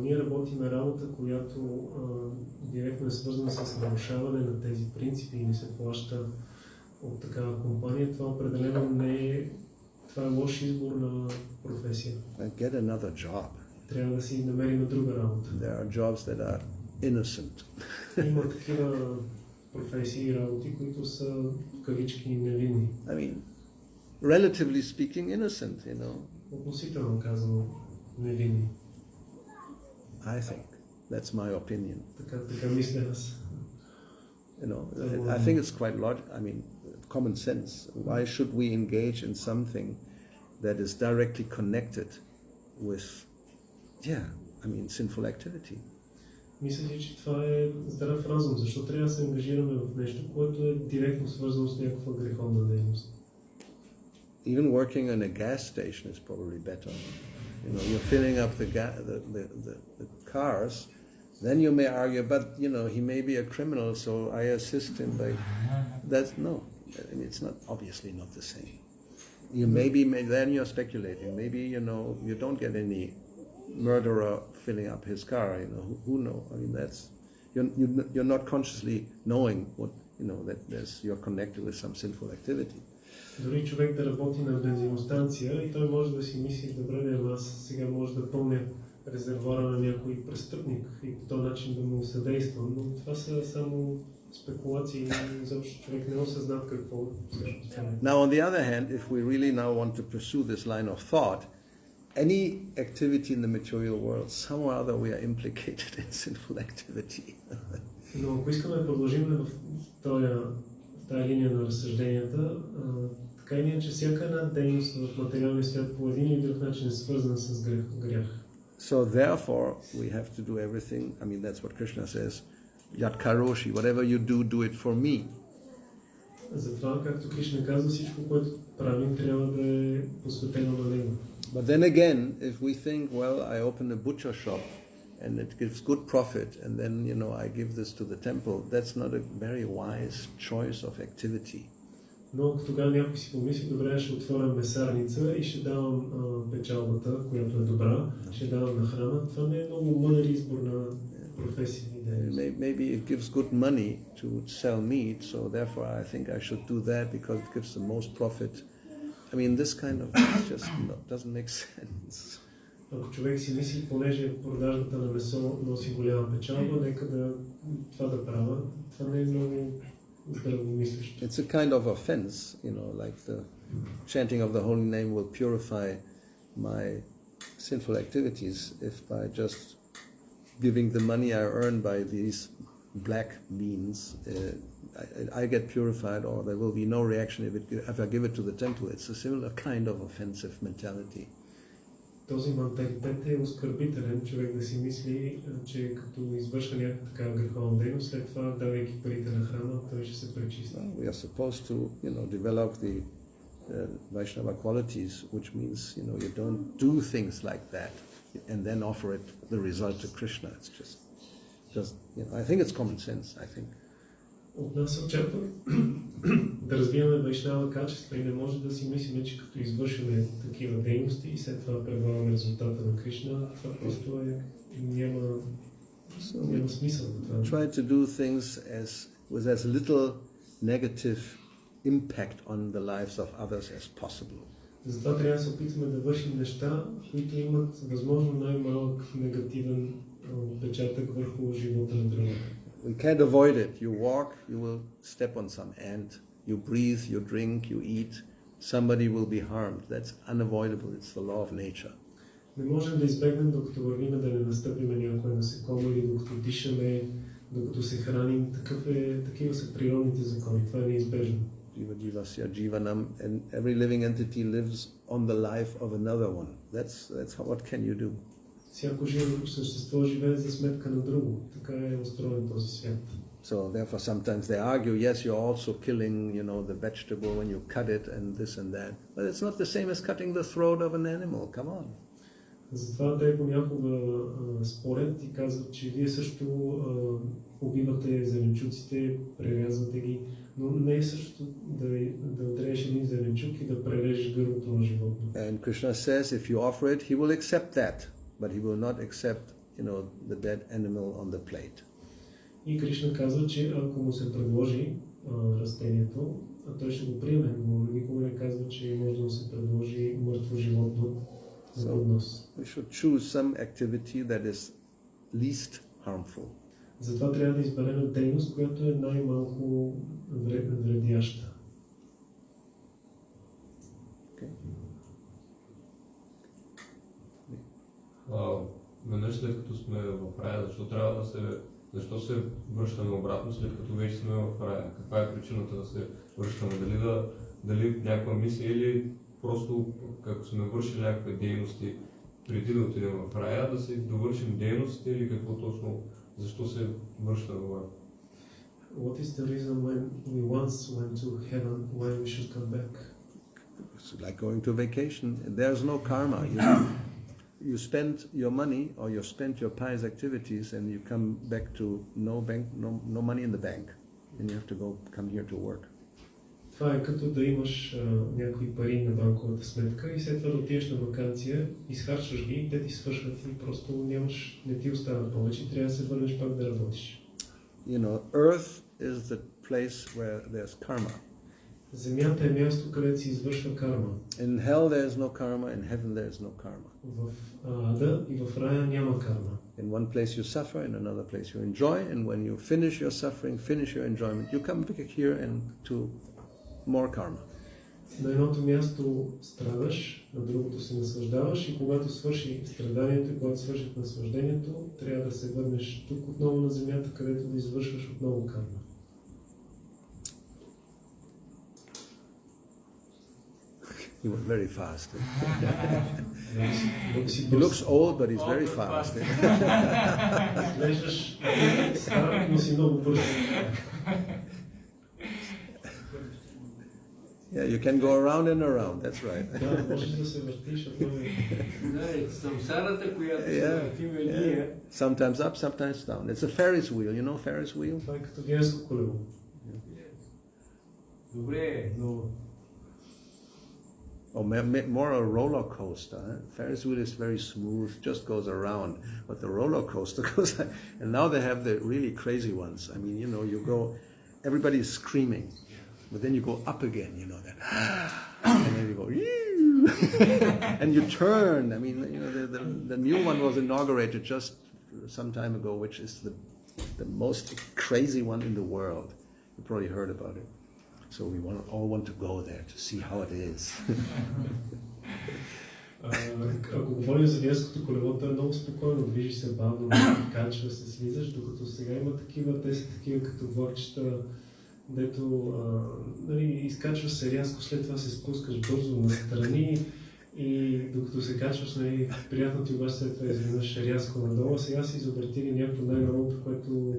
Speaker 3: ние работим на работа, която директно е свързана с нарушаване на тези принципи и не се плаща от такава компания, това определено не е. Това е лош избор на професия.
Speaker 1: Get another job.
Speaker 3: Трябва да си намерим друга работа.
Speaker 1: There are jobs that are innocent.
Speaker 3: Има такива професии и работи, които са в кавички невинни.
Speaker 1: Relatively speaking, innocent,
Speaker 3: Относително казано, невинни.
Speaker 1: I think. That's my opinion.
Speaker 3: Така мисля аз.
Speaker 1: I think it's quite common sense. Why should we engage in something that is directly connected with, sinful activity?
Speaker 3: Мисля, че това е здрав разум. Защо трябва да се ангажираме в нещо, което е директно свързано с някаква греховна дейност?
Speaker 1: Even working in a gas station is probably better. You're filling up the cars. Then you may argue, but he may be a criminal, so I assist him by. It's not obviously not the same. Then you're speculating. Maybe you don't get any murderer filling up his car. Who knows? You're not consciously knowing what that you're connected with some sinful activity.
Speaker 3: Дори човек да работи на бензиностанция и той може да си мисли, добре, аз сега може да пълня резервуара на някой престъпник и по този начин да му съдейства, но това са само спекулации, защото човек не осъзнат какво всъщност е.
Speaker 1: Now, on the other hand, if we really now want to pursue this line of thought, any activity in the material world, somehow or other we are implicated in sinful activity.
Speaker 3: Но ако искаме да продължим в тази линия на разсъжденията, така или иначе всяка една дейност в материалния свят по един или друг начин е свързана с грях.
Speaker 1: So therefore, we have to do everything. I mean, that's what Krishna says. Yat karoshi, whatever you do it for me.
Speaker 3: Затова, както Кришна казва, всичко, което правим, трябва да е посветено на него.
Speaker 1: But then again, if we think, well, I open a butcher shop and it gives good profit, and then, I give this to the temple, that's not a very wise choice of activity.
Speaker 3: Но ако тогава някой си помисли, добре, ще отворя месарница и ще давам печалбата, която е добра, ще давам на храна, това не е много мъдър избор на професия.
Speaker 1: Maybe it gives good money to sell meat, so therefore I think I should do that because it gives the most profit. I mean, this kind of just doesn't make sense.
Speaker 3: Ако човек си мисли, понеже продажбата на месо носи голяма печалба, нека това да правя. Това не е много здравомислещо.
Speaker 1: It's a kind of offense, like the chanting of the holy name will purify my sinful activities if by just giving the money I earn by these black means, I get purified, or there will be no reaction if I give it to the temple. It's a similar kind of offensive mentality.
Speaker 3: Този менталитет е оскърбителен, човек да си мисли, че като извършва някаква такава греховна дейност, след това, давайки парите на храма, той ще се пречисти.
Speaker 1: We are supposed to, develop the Vaishnava qualities, which means, you don't do things like that and then offer it the result to Krishna. It's just I think it's common sense, I think.
Speaker 3: От нас се очаква да развиваме вайшнава качества и не може да си мислим, че като извършваме такива дейности и след това предлагаме резултата на Кришна, това просто няма смисъл.
Speaker 1: Try to do things with as little negative impact on the lives of others as possible.
Speaker 3: Затова трябва да се опитваме да вършим неща, които имат възможно най-малък негативен отпечатък върху живота на другите.
Speaker 1: We can't avoid it. You walk, you will step on some ant. You breathe, you drink, you eat. Somebody will be harmed. That's unavoidable. It's the law of nature.
Speaker 3: Не можем да избегнем, докато вървим, да не настъпим някое насекомо или докато дишаме, докато се храним. Такива са природните закони. Това е неизбежно.
Speaker 1: Jiva jivasya jivanam, and every living entity lives on the life of another one. That's how, what can you do?
Speaker 3: Всяко живо същество живее за сметка на друго. Така е устроен този свят.
Speaker 1: So therefore sometimes they argue, yes, you're also killing, the vegetable when you cut it and this and that. But it's not the same as cutting the throat of an animal. Come on.
Speaker 3: Затова те понякога спорят и казват, че вие също убивате зеленчуците, прерязвате ги, но не е също да отрежеш един зеленчук и да прережеш гърлото на животно.
Speaker 1: And Krishna says, if you offer it, he will accept that, but he will not accept, the dead animal on the plate.
Speaker 3: И Кришна казва, че ако му се предложи растението, той ще го приеме, но никога не казва, че може да му се предложи мъртво животно за поднос.
Speaker 1: We should choose some activity that is least harmful.
Speaker 3: Затова трябва да изберем дейност, която е най-малко вредяща.
Speaker 2: Веднъж след като сме в рая, защо се връщаме обратно, след като вече сме в рая? Каква е причината да се връщаме? Дали някаква мисия или просто като сме вършили някакви дейности преди да отидем в рая, да се довършим дейностите или какво точно, защо се връщаме в рая?
Speaker 3: What is the reason when we once went to heaven, why we should come back?
Speaker 1: It's like going to vacation. There's no karma. You spend your money or you spend your pious activities and you come back to no money in the bank. And you have to come here to work.
Speaker 3: Това е като да имаш някакви пари на банковата сметка и след това да отидеш на ваканция, изхарчваш ги и те ти свършват и просто не ти остава повече, трябва да се върнеш пак да работиш.
Speaker 1: Earth is the place where there's karma.
Speaker 3: Земята е място, където се извършва карма.
Speaker 1: In hell there is no karma, in heaven there is no karma.
Speaker 3: В ада и в рая няма карма.
Speaker 1: In one place you suffer, in another place you enjoy, and when you finish your suffering, finish your enjoyment, you come back here and to more karma.
Speaker 3: На едното място страдаш, на другото се наслаждаваш и когато свърши страданието и когато свърши наслаждението, трябва да се върнеш тук отново на земята, където да извършваш отново карма.
Speaker 1: He was very fast. He looks old, but he's very fast.
Speaker 3: Изглеждаш стар, но си много бърз.
Speaker 1: Yeah, you can go around and around, that's right.
Speaker 3: Да, можеш да се въртиш, а той
Speaker 5: Самсарата, която се
Speaker 1: Yeah,
Speaker 5: въртим
Speaker 1: yeah. Sometimes up, sometimes down. It's a Ferris wheel, you know Ferris wheel?
Speaker 3: това е като венско колело.
Speaker 5: Добре, но
Speaker 1: Or more a roller coaster. Ferris wheel is very smooth, just goes around, but the roller coaster goes like, and now they have the really crazy ones. I mean, you know, you go, everybody is screaming, but then you go up again, you know that, and then you go, and you turn. I mean, you know, the new one was inaugurated just some time ago, which is the most crazy one in the world. You probably heard about it. So we all want to go there to see how it is.
Speaker 3: Ако говорим за венското колело, то е много спокойно, движи се бавно, качва се, слизаш, докато сега има такива, те са такива като влакчета, дето нали, изкачваш се рязко, след това се спускаш бързо настрани и докато се качваш, нали, приятно ти обаче след това изведнъж рязко надолу. Сега са изобретили някакво най-новото, което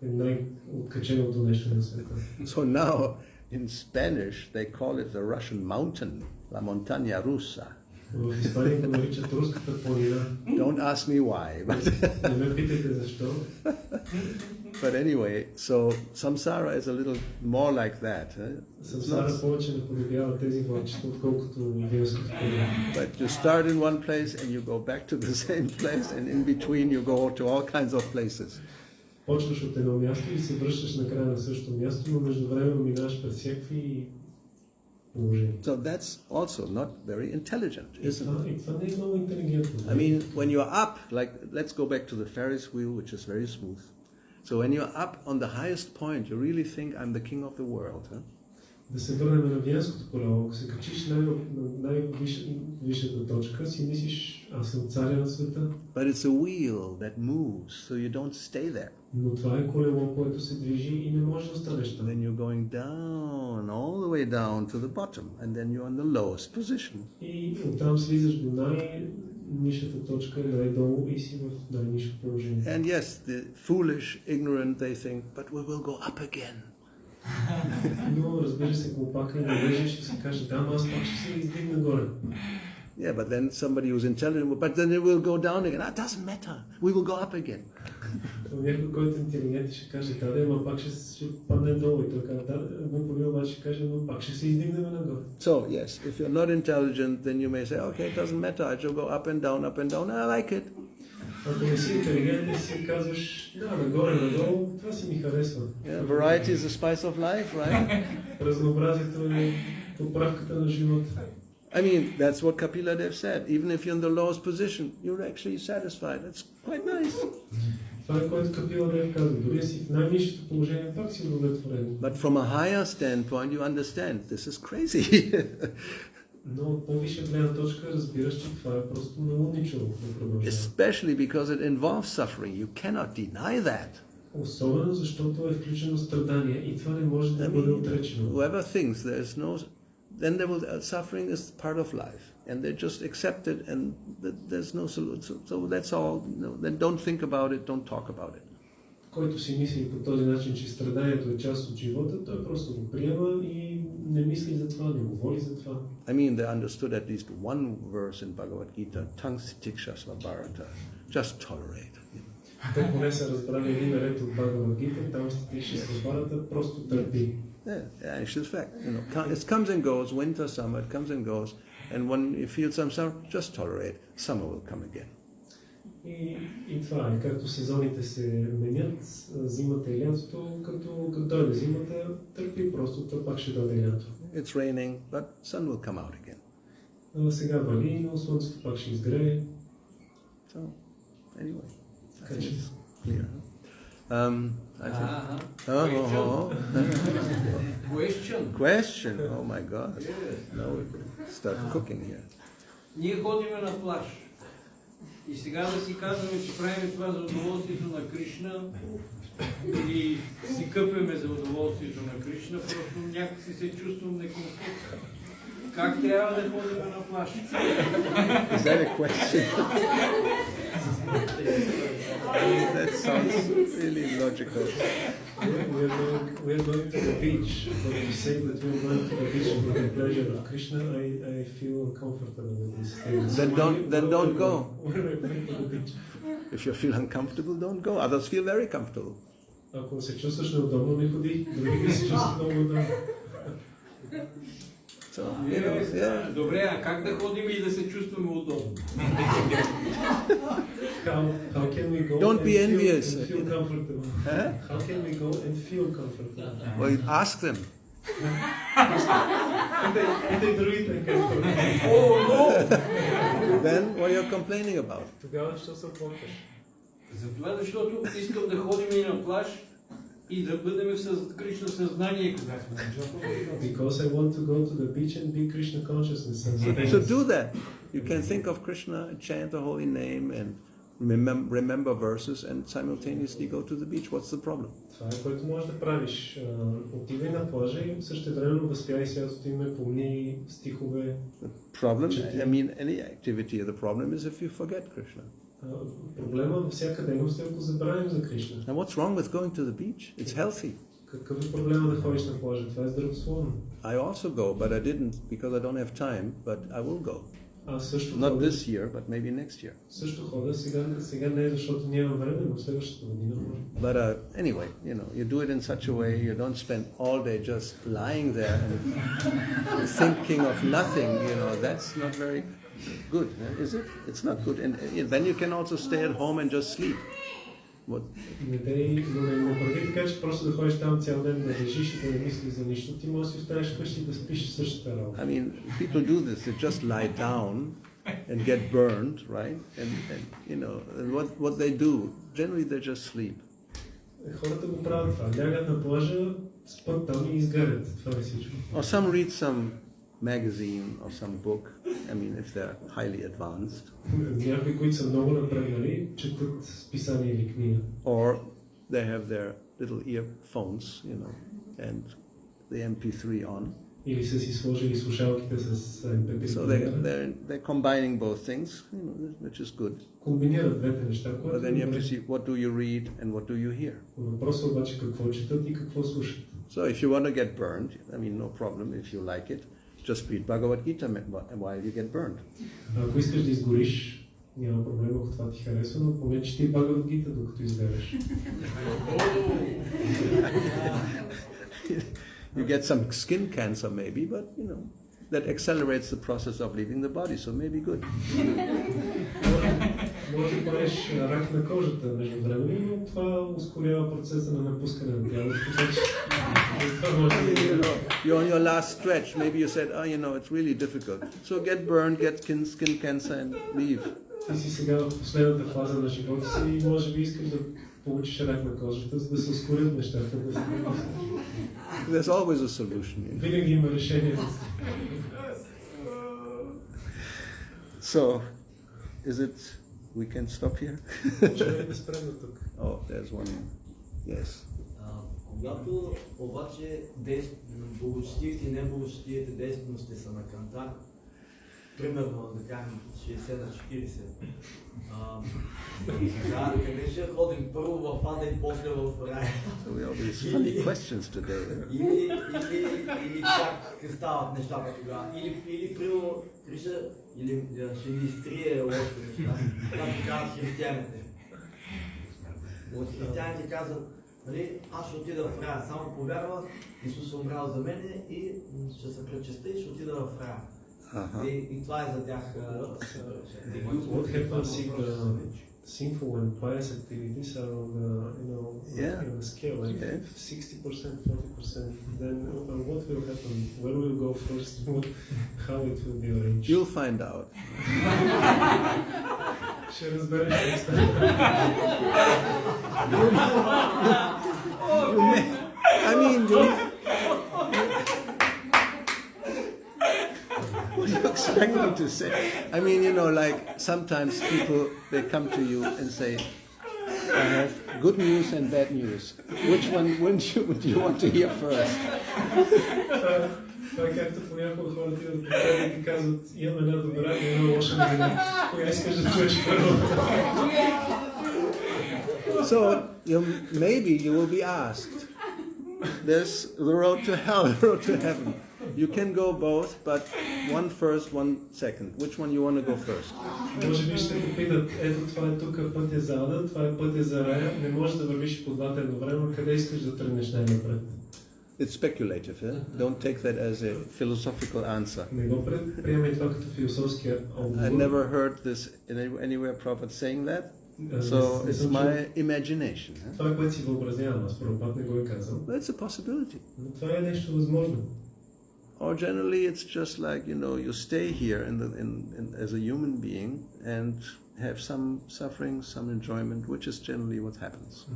Speaker 3: е най-откаченото нещо на света.
Speaker 1: So now, in Spanish, they call it the Russian mountain, la montaña rusa.
Speaker 3: В Испания го наричат руската планина.
Speaker 1: Don't ask me why, but,
Speaker 3: Не ме питайте защо.
Speaker 1: but anyway, so samsara is a little more like that.
Speaker 3: Самсара повече наподобява тези влакчета, отколкото венското колело.
Speaker 1: But you start in one place and you go back to the same place, and in between you go to all kinds of places.
Speaker 3: Почваш от едно място и се връщаш на края на същото място, но междувременно минаваш през всякакви положения.
Speaker 1: So that's also not very intelligent, isn't it?
Speaker 3: И това не е много интелигентно.
Speaker 1: I mean, when you're up, like, let's go back to the Ferris wheel, which is very smooth. So when you're up on the highest point, you really think I'm the king of the world. Huh?
Speaker 3: Да се върнем на венското колело. Ако се качиш на най-висшата точка, си мислиш, аз съм царя на света.
Speaker 1: But it's a wheel that moves, so you don't stay there.
Speaker 3: Но това е колело, което се движи и не може да останеш
Speaker 1: And
Speaker 3: там.
Speaker 1: then you're going down, all the way down to the bottom, and then you're on the lowest position.
Speaker 3: И оттам слизаш до най-нишата точка, най-долу и си в най-нишко положение.
Speaker 1: And yes, the foolish, ignorant, they think, but we will go up again.
Speaker 3: Но разбира се, глупака и невежи ще се каже, да, аз пак ще се издигна горе.
Speaker 1: Yeah, but then somebody who's intelligent, but then it will go down again. It doesn't matter. We will go up again.
Speaker 3: Някой, който е интелигент, ще каже, да, ама пак ще падне долу. И той казва, да, глупави обаче ще каже, но пак ще се издигнем нагоре.
Speaker 1: So, yes, if you're not intelligent, then you may say, okay, it doesn't matter. I shall go up and down. I like it.
Speaker 3: Ако не си интелигент, и си казваш, да, нагоре, надолу, това си ми харесва.
Speaker 1: Yeah, variety is the spice of life, right?
Speaker 3: Разнообразието е поправката на живота.
Speaker 1: I mean, that's what Kapila Dev said. Even if you're in the lowest position, you're actually satisfied. That's quite nice.
Speaker 3: Това е което Капила Дев казва. Дори си в най-низшето положение, пак си удовлетворен.
Speaker 1: But from a higher standpoint, you understand, this is crazy.
Speaker 3: Но от по-висша гледна точка разбираш, че това е просто налудничево да продължава.
Speaker 1: Especially because it involves suffering. You cannot deny that.
Speaker 3: Особено защото е включено страдание и това не може да бъде отречено.
Speaker 1: Whoever thinks there's no, then there will, suffering is part of life, and they just accept it, and there's no solution. So that's all. Then don't think about it. Don't talk about it.
Speaker 3: Който си мисли по този начин, че страданието е част от живота, той просто го приема и не мисли за това, не говори за това.
Speaker 1: I mean, they understood at least one verse in Bhagavad Gita, Tang Sitikshasva Bharata, just tolerate.
Speaker 3: Те поне са разбрали един ред от Бхагавад Гита, там статична Бхарата, просто търпи.
Speaker 1: Yeah, it's just fact. You know, it comes and goes, winter, summer, it comes and goes, and when you feel some summer, just tolerate. Summer will come again.
Speaker 3: И това е. Както сезоните се менят, зимата и лятото, като дойде зимата, търпи просто, то пак ще дойде лято.
Speaker 1: It's raining, but sun will come out again.
Speaker 3: Сега вали, но слънцето пак ще изгрее.
Speaker 1: So, anyway, I
Speaker 3: Catch
Speaker 1: think
Speaker 3: it.
Speaker 1: it's clear. I think.
Speaker 5: Question.
Speaker 1: Question. Oh my God.
Speaker 5: Yes.
Speaker 1: Now we start cooking here.
Speaker 5: Ние ходиме на плаж. И сега да си казваме, че правим това за удоволствието на Кришна или си къпеме за удоволствието на Кришна, просто някакси се чувствам некомфортно. Как трябва да ходим на плаж?
Speaker 1: Is that a question? That sounds really logical.
Speaker 3: We are going to the beach, but to say that we are going to the beach for the pleasure of Krishna, I feel uncomfortable with this statement.
Speaker 1: Then don't go.
Speaker 3: When we're going to the beach.
Speaker 1: If you feel uncomfortable, don't go. Others feel very comfortable.
Speaker 3: Ако се чувстваш неудобно, не ходи. Други се чувстват много удобно.
Speaker 1: So, you know, yeah.
Speaker 5: Добре, а как да ходим и да се чувстваме удобно?
Speaker 3: How can we go
Speaker 1: Don't be
Speaker 3: and
Speaker 1: envious.
Speaker 3: feel comfortable?
Speaker 1: Huh?
Speaker 3: How can we go and feel comfortable?
Speaker 1: Well, ask them.
Speaker 3: Питай другите как
Speaker 1: Then what are you complaining about?
Speaker 3: Тогава що се оплакваш?
Speaker 5: Затова, защото искам да ходим и на плаж и да бъдем в Кришна съзнание, когато сме на джапа.
Speaker 3: Because I want to go to the beach and be Krishna consciousness.
Speaker 1: So do that. You can think of Krishna, chant the holy name, and remember verses, and simultaneously go to the beach. What's the problem?
Speaker 3: Това е, което можеш да правиш. Отивай на плажа и същевременно възпявай святото име, помни стихове.
Speaker 1: The problem, I mean, any activity, the problem is if you forget Krishna.
Speaker 3: Проблема във всяка дейност е ако забравим за Кришна.
Speaker 1: And what's wrong with going to the beach? It's healthy.
Speaker 3: Какъв е проблема да ходиш на плажа? Това е здравословно.
Speaker 1: I also go, but I didn't because I don't have time, but I will go.
Speaker 3: Аз също
Speaker 1: Not
Speaker 3: ходя.
Speaker 1: this year, but maybe next year.
Speaker 3: Също ходя. Сега не е защото нямам време, но следващата година може.
Speaker 1: But anyway, you know, you do it in such a way you don't spend all day just lying there and thinking of nothing. You know, that's not very good, is it? It's not good. And then you can also stay at home and just sleep. What?
Speaker 3: Не прави така, че просто да ходиш там цял ден, да лежиш и да не мислиш за нищо. Ти можеш да си останеш вкъщи и да спиш същата работа.
Speaker 1: I mean, people do this. They just lie down and get burned, right? And you know, and what they do, generally they just sleep.
Speaker 3: Хората го правят това. Лягат на плажа, спят там и изгарят. Това е всичко.
Speaker 1: Or some read some magazine or some book. I mean, if they're highly advanced.
Speaker 3: Някои, които са много напреднали, четат списание или книга.
Speaker 1: Or they have their little earphones, you know, and the MP3 on.
Speaker 3: Или са си сложили слушалките с MP3.
Speaker 1: So they're combining both things, you know, which is good.
Speaker 3: Комбинират двете неща.
Speaker 1: But then you have to see what do you read and what do you hear.
Speaker 3: Въпросът обаче какво четат и какво слушат.
Speaker 1: So if you want to get burned, I mean, no problem if you like it. Just read Bhagavad Gita while you get burned.
Speaker 3: Ако искаш да изгориш, няма проблем, ако това ти харесва, но поне чети Бхагавад Гита, докато изгареш.
Speaker 1: You get some skin cancer maybe, but you know, that accelerates the process of leaving the body, so maybe good.
Speaker 3: Може да правиш рак на кожата между време, но това ускорява процеса на напускане на тялото.
Speaker 1: You're on your last stretch. Maybe you said, oh, you know, it's really difficult. So get burned, get skin cancer and leave.
Speaker 3: Ти си сега в последната фаза на живота си и може би искаш да получиш рак на кожата, за да се ускорят нещата.
Speaker 1: There's always a solution.
Speaker 3: Винаги има решение.
Speaker 1: So, is it, we can stop here?
Speaker 3: Ще да спрем до тук.
Speaker 1: Oh, there's one. Yes.
Speaker 6: Когато обаче благочестивите и неблагочестивите действителности са на кантар, примерно да кажем 60 на 40, сега къде ще ходим първо в ада и после в рая?
Speaker 1: So we have these funny questions today.
Speaker 6: Или как стават нещата тогава? Или примерно Кришна или ще ни изтрие лошите неща, както казват християните. От християните казват, аз ще отида в рая, само повярвах, Исус е умрял за мен и ще се пречиста и ще отида в рая. И това е за тях.
Speaker 3: What happens if sinful and pious activities are on the,
Speaker 1: Yeah.
Speaker 3: on a scale, like
Speaker 1: Yeah.
Speaker 3: 60%, 40%, then what will happen? Where will go first? How it will be arranged?
Speaker 1: You'll find out.
Speaker 3: Ще разбереш next time.
Speaker 1: You may, I mean, what do you expect me to say? I mean, like sometimes people, they come to you and say, I have good news and bad news. Which one would you want to hear first?
Speaker 3: Това е както понякога хората идват при теб и ти казват, имам една добра и една лоша новина. Коя искаш да чуеш първо?
Speaker 1: So maybe you will be asked. There's the road to hell, the road to heaven. You can go both, but one first, one second. Which one you want to go first?
Speaker 3: Може би ще попитат, ето това е тук пътя за ада, това е пътя за рая, не можеш да вървиш по двата едновременно, къде искаш да тръгнеш най-напред?
Speaker 1: It's speculative, eh? Don't take that as a philosophical answer.
Speaker 3: Не го приемай това като философски отговор.
Speaker 1: I never heard this anywhere Prophet saying that, so it's my imagination. Eh?
Speaker 3: Това е което си въобразявам, аз Прабхупад не го е казал.
Speaker 1: That's a possibility.
Speaker 3: Но това е нещо възможно.
Speaker 1: Or generally it's just like, you stay here as a human being and have some suffering, some enjoyment, which is generally what happens.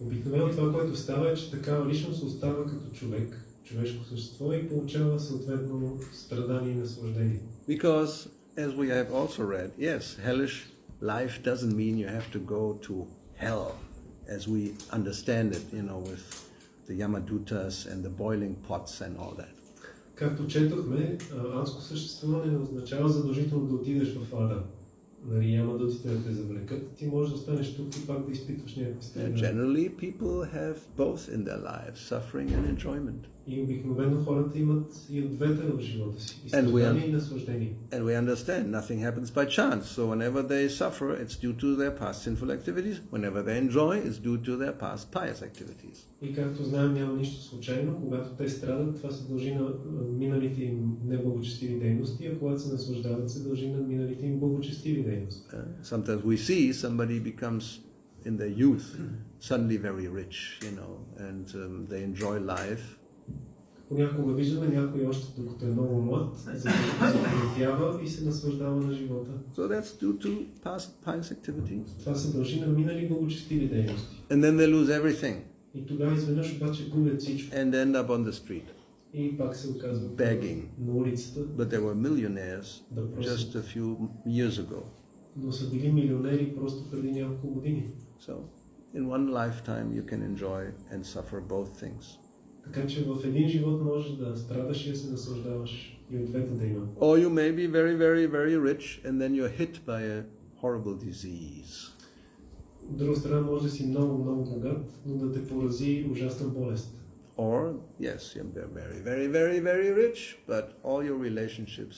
Speaker 3: Обикновено това, което става е, че такава личност остава като човек, човешко същество и получава съответно страдание и наслаждение.
Speaker 1: Because, as we have also read, yes, hellish life doesn't mean you have to go to hell, as we understand it, with the Yamadutas and the boiling pots and all that.
Speaker 3: Както четохме, адско съществуване не означава задължително да отидеш в ада. Нали, ямадутите да те завлекат, ти можеш да останеш тук и пак да изпитваш някакви страдания.
Speaker 1: Generally, people have both in their lives, suffering and enjoyment.
Speaker 3: И обикновено хората имат и от двете в живота си, и страдания и наслаждение.
Speaker 1: And we understand nothing happens by chance. So whenever they suffer, it's due to their past sinful activities. Whenever they enjoy, it's due to their past pious activities.
Speaker 3: И както знаем, няма нищо случайно. Когато те страдат, това се дължи на миналите им неблагочестиви дейности, а когато се наслаждават, се дължи на миналите им благочестиви дейности.
Speaker 1: Sometimes we see somebody becomes in their youth suddenly very rich, and they enjoy life.
Speaker 3: Понякога виждаме някой още докато е много млад, забогатява и се наслаждава на живота.
Speaker 1: So that's due to past pious activities.
Speaker 3: Това се дължи на минали благочестиви дейности.
Speaker 1: And then they lose everything.
Speaker 3: И тогава изведнъж обаче губят всичко.
Speaker 1: And end up on the street.
Speaker 3: И пак се оказват
Speaker 1: Begging.
Speaker 3: на улицата.
Speaker 1: But they were millionaires just a few years ago.
Speaker 3: Но са били милионери просто преди няколко години.
Speaker 1: So, in one lifetime you can enjoy and suffer both things.
Speaker 3: Така че в един живот можеш да страдаш и да се наслаждаваш и от двете да има.
Speaker 1: Or you may be very, very, very rich and then you're hit by a horrible disease.
Speaker 3: От друга страна може да си много, много богат, но да те порази ужасна болест.
Speaker 1: Or, yes, you're very, very, very, very rich, but all your relationships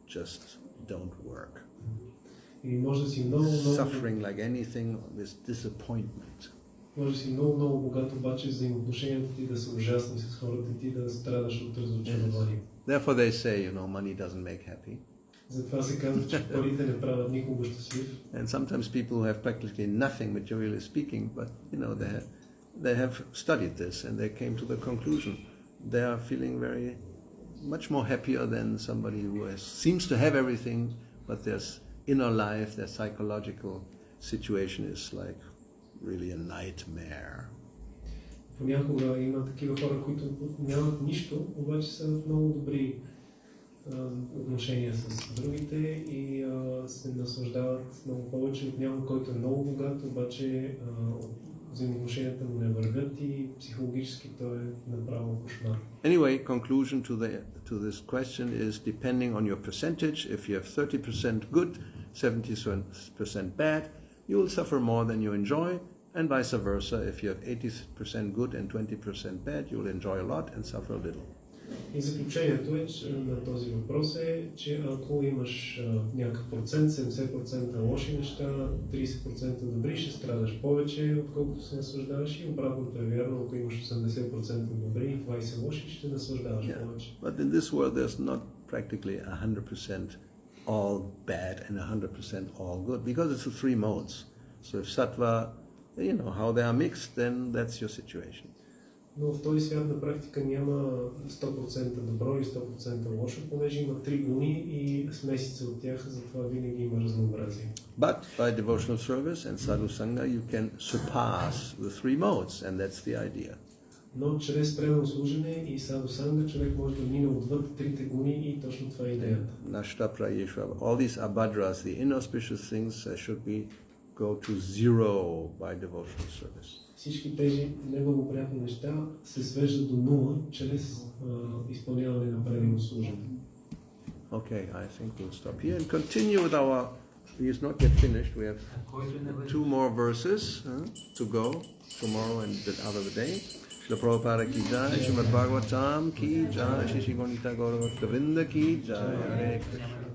Speaker 1: just don't work.
Speaker 3: И може да си много, много...
Speaker 1: Suffering like anything with disappointment.
Speaker 3: Може да си много, много богат, обаче взаимоотношенията ти да са ужасни с хората и ти да страдаш от разочарование.
Speaker 1: Therefore they say, money doesn't make happy.
Speaker 3: Затова се казва, че парите не правят никого щастлив.
Speaker 1: And sometimes people who have practically nothing materially speaking, but they have studied this and they came to the conclusion they are feeling very much more happier than somebody who seems to have everything, but their inner life, their psychological situation is like really a nightmare.
Speaker 3: Понякога има такива хора, които нямат нищо, обаче са в много добри отношения с другите и се наслаждават много повече от някой, който е много богат, обаче взаимоотношенията му не вървят и психологически той е направо кошмар.
Speaker 1: Anyway, conclusion to this question is depending on your percentage. If you have 30% good, 70% bad, you will suffer more than you enjoy, and vice versa. If you have 80% good and 20% bad, you will enjoy a lot and suffer a little.
Speaker 3: И заключението на този въпрос е, че ако имаш някакъв процент, 70% лоши неща, 30% добри, ще страдаш повече, отколкото се наслаждаваш, и обратното е вярно, ако имаш 80% добри и 20% лоши, ще наслаждаваш повече.
Speaker 1: But in this world there's not practically 100% all bad and 100% all good, because it's the three modes. So if sattva, how they are mixed, then that's your situation.
Speaker 3: Но в този свят на практика няма 100% добро и 100% лошо, понеже има три гуни и смесица от тях, затова винаги има разнообразие.
Speaker 1: But by devotional service and sadhu sangha, you can surpass the three modes, and that's the idea.
Speaker 3: Но чрез предано служене и саду санга човек може да мине отвъд трите гуни и точно това е идеята.
Speaker 1: Nashta prayeshva, all these abhadras, the inauspicious things, should be go to zero by devotional service.
Speaker 3: Всички тези неблагоприятни неща се свеждат до нула чрез изпълняване на предано служене.
Speaker 1: Okay, I think we'll stop here and continue with our. It's not yet finished. We have two more verses to go tomorrow and the other day. Srila Prabhupada ki jai, Srimad Bhagavatam ki jai, Shri Gonita Gaurava Vrinda ki jai. Hare Krishna.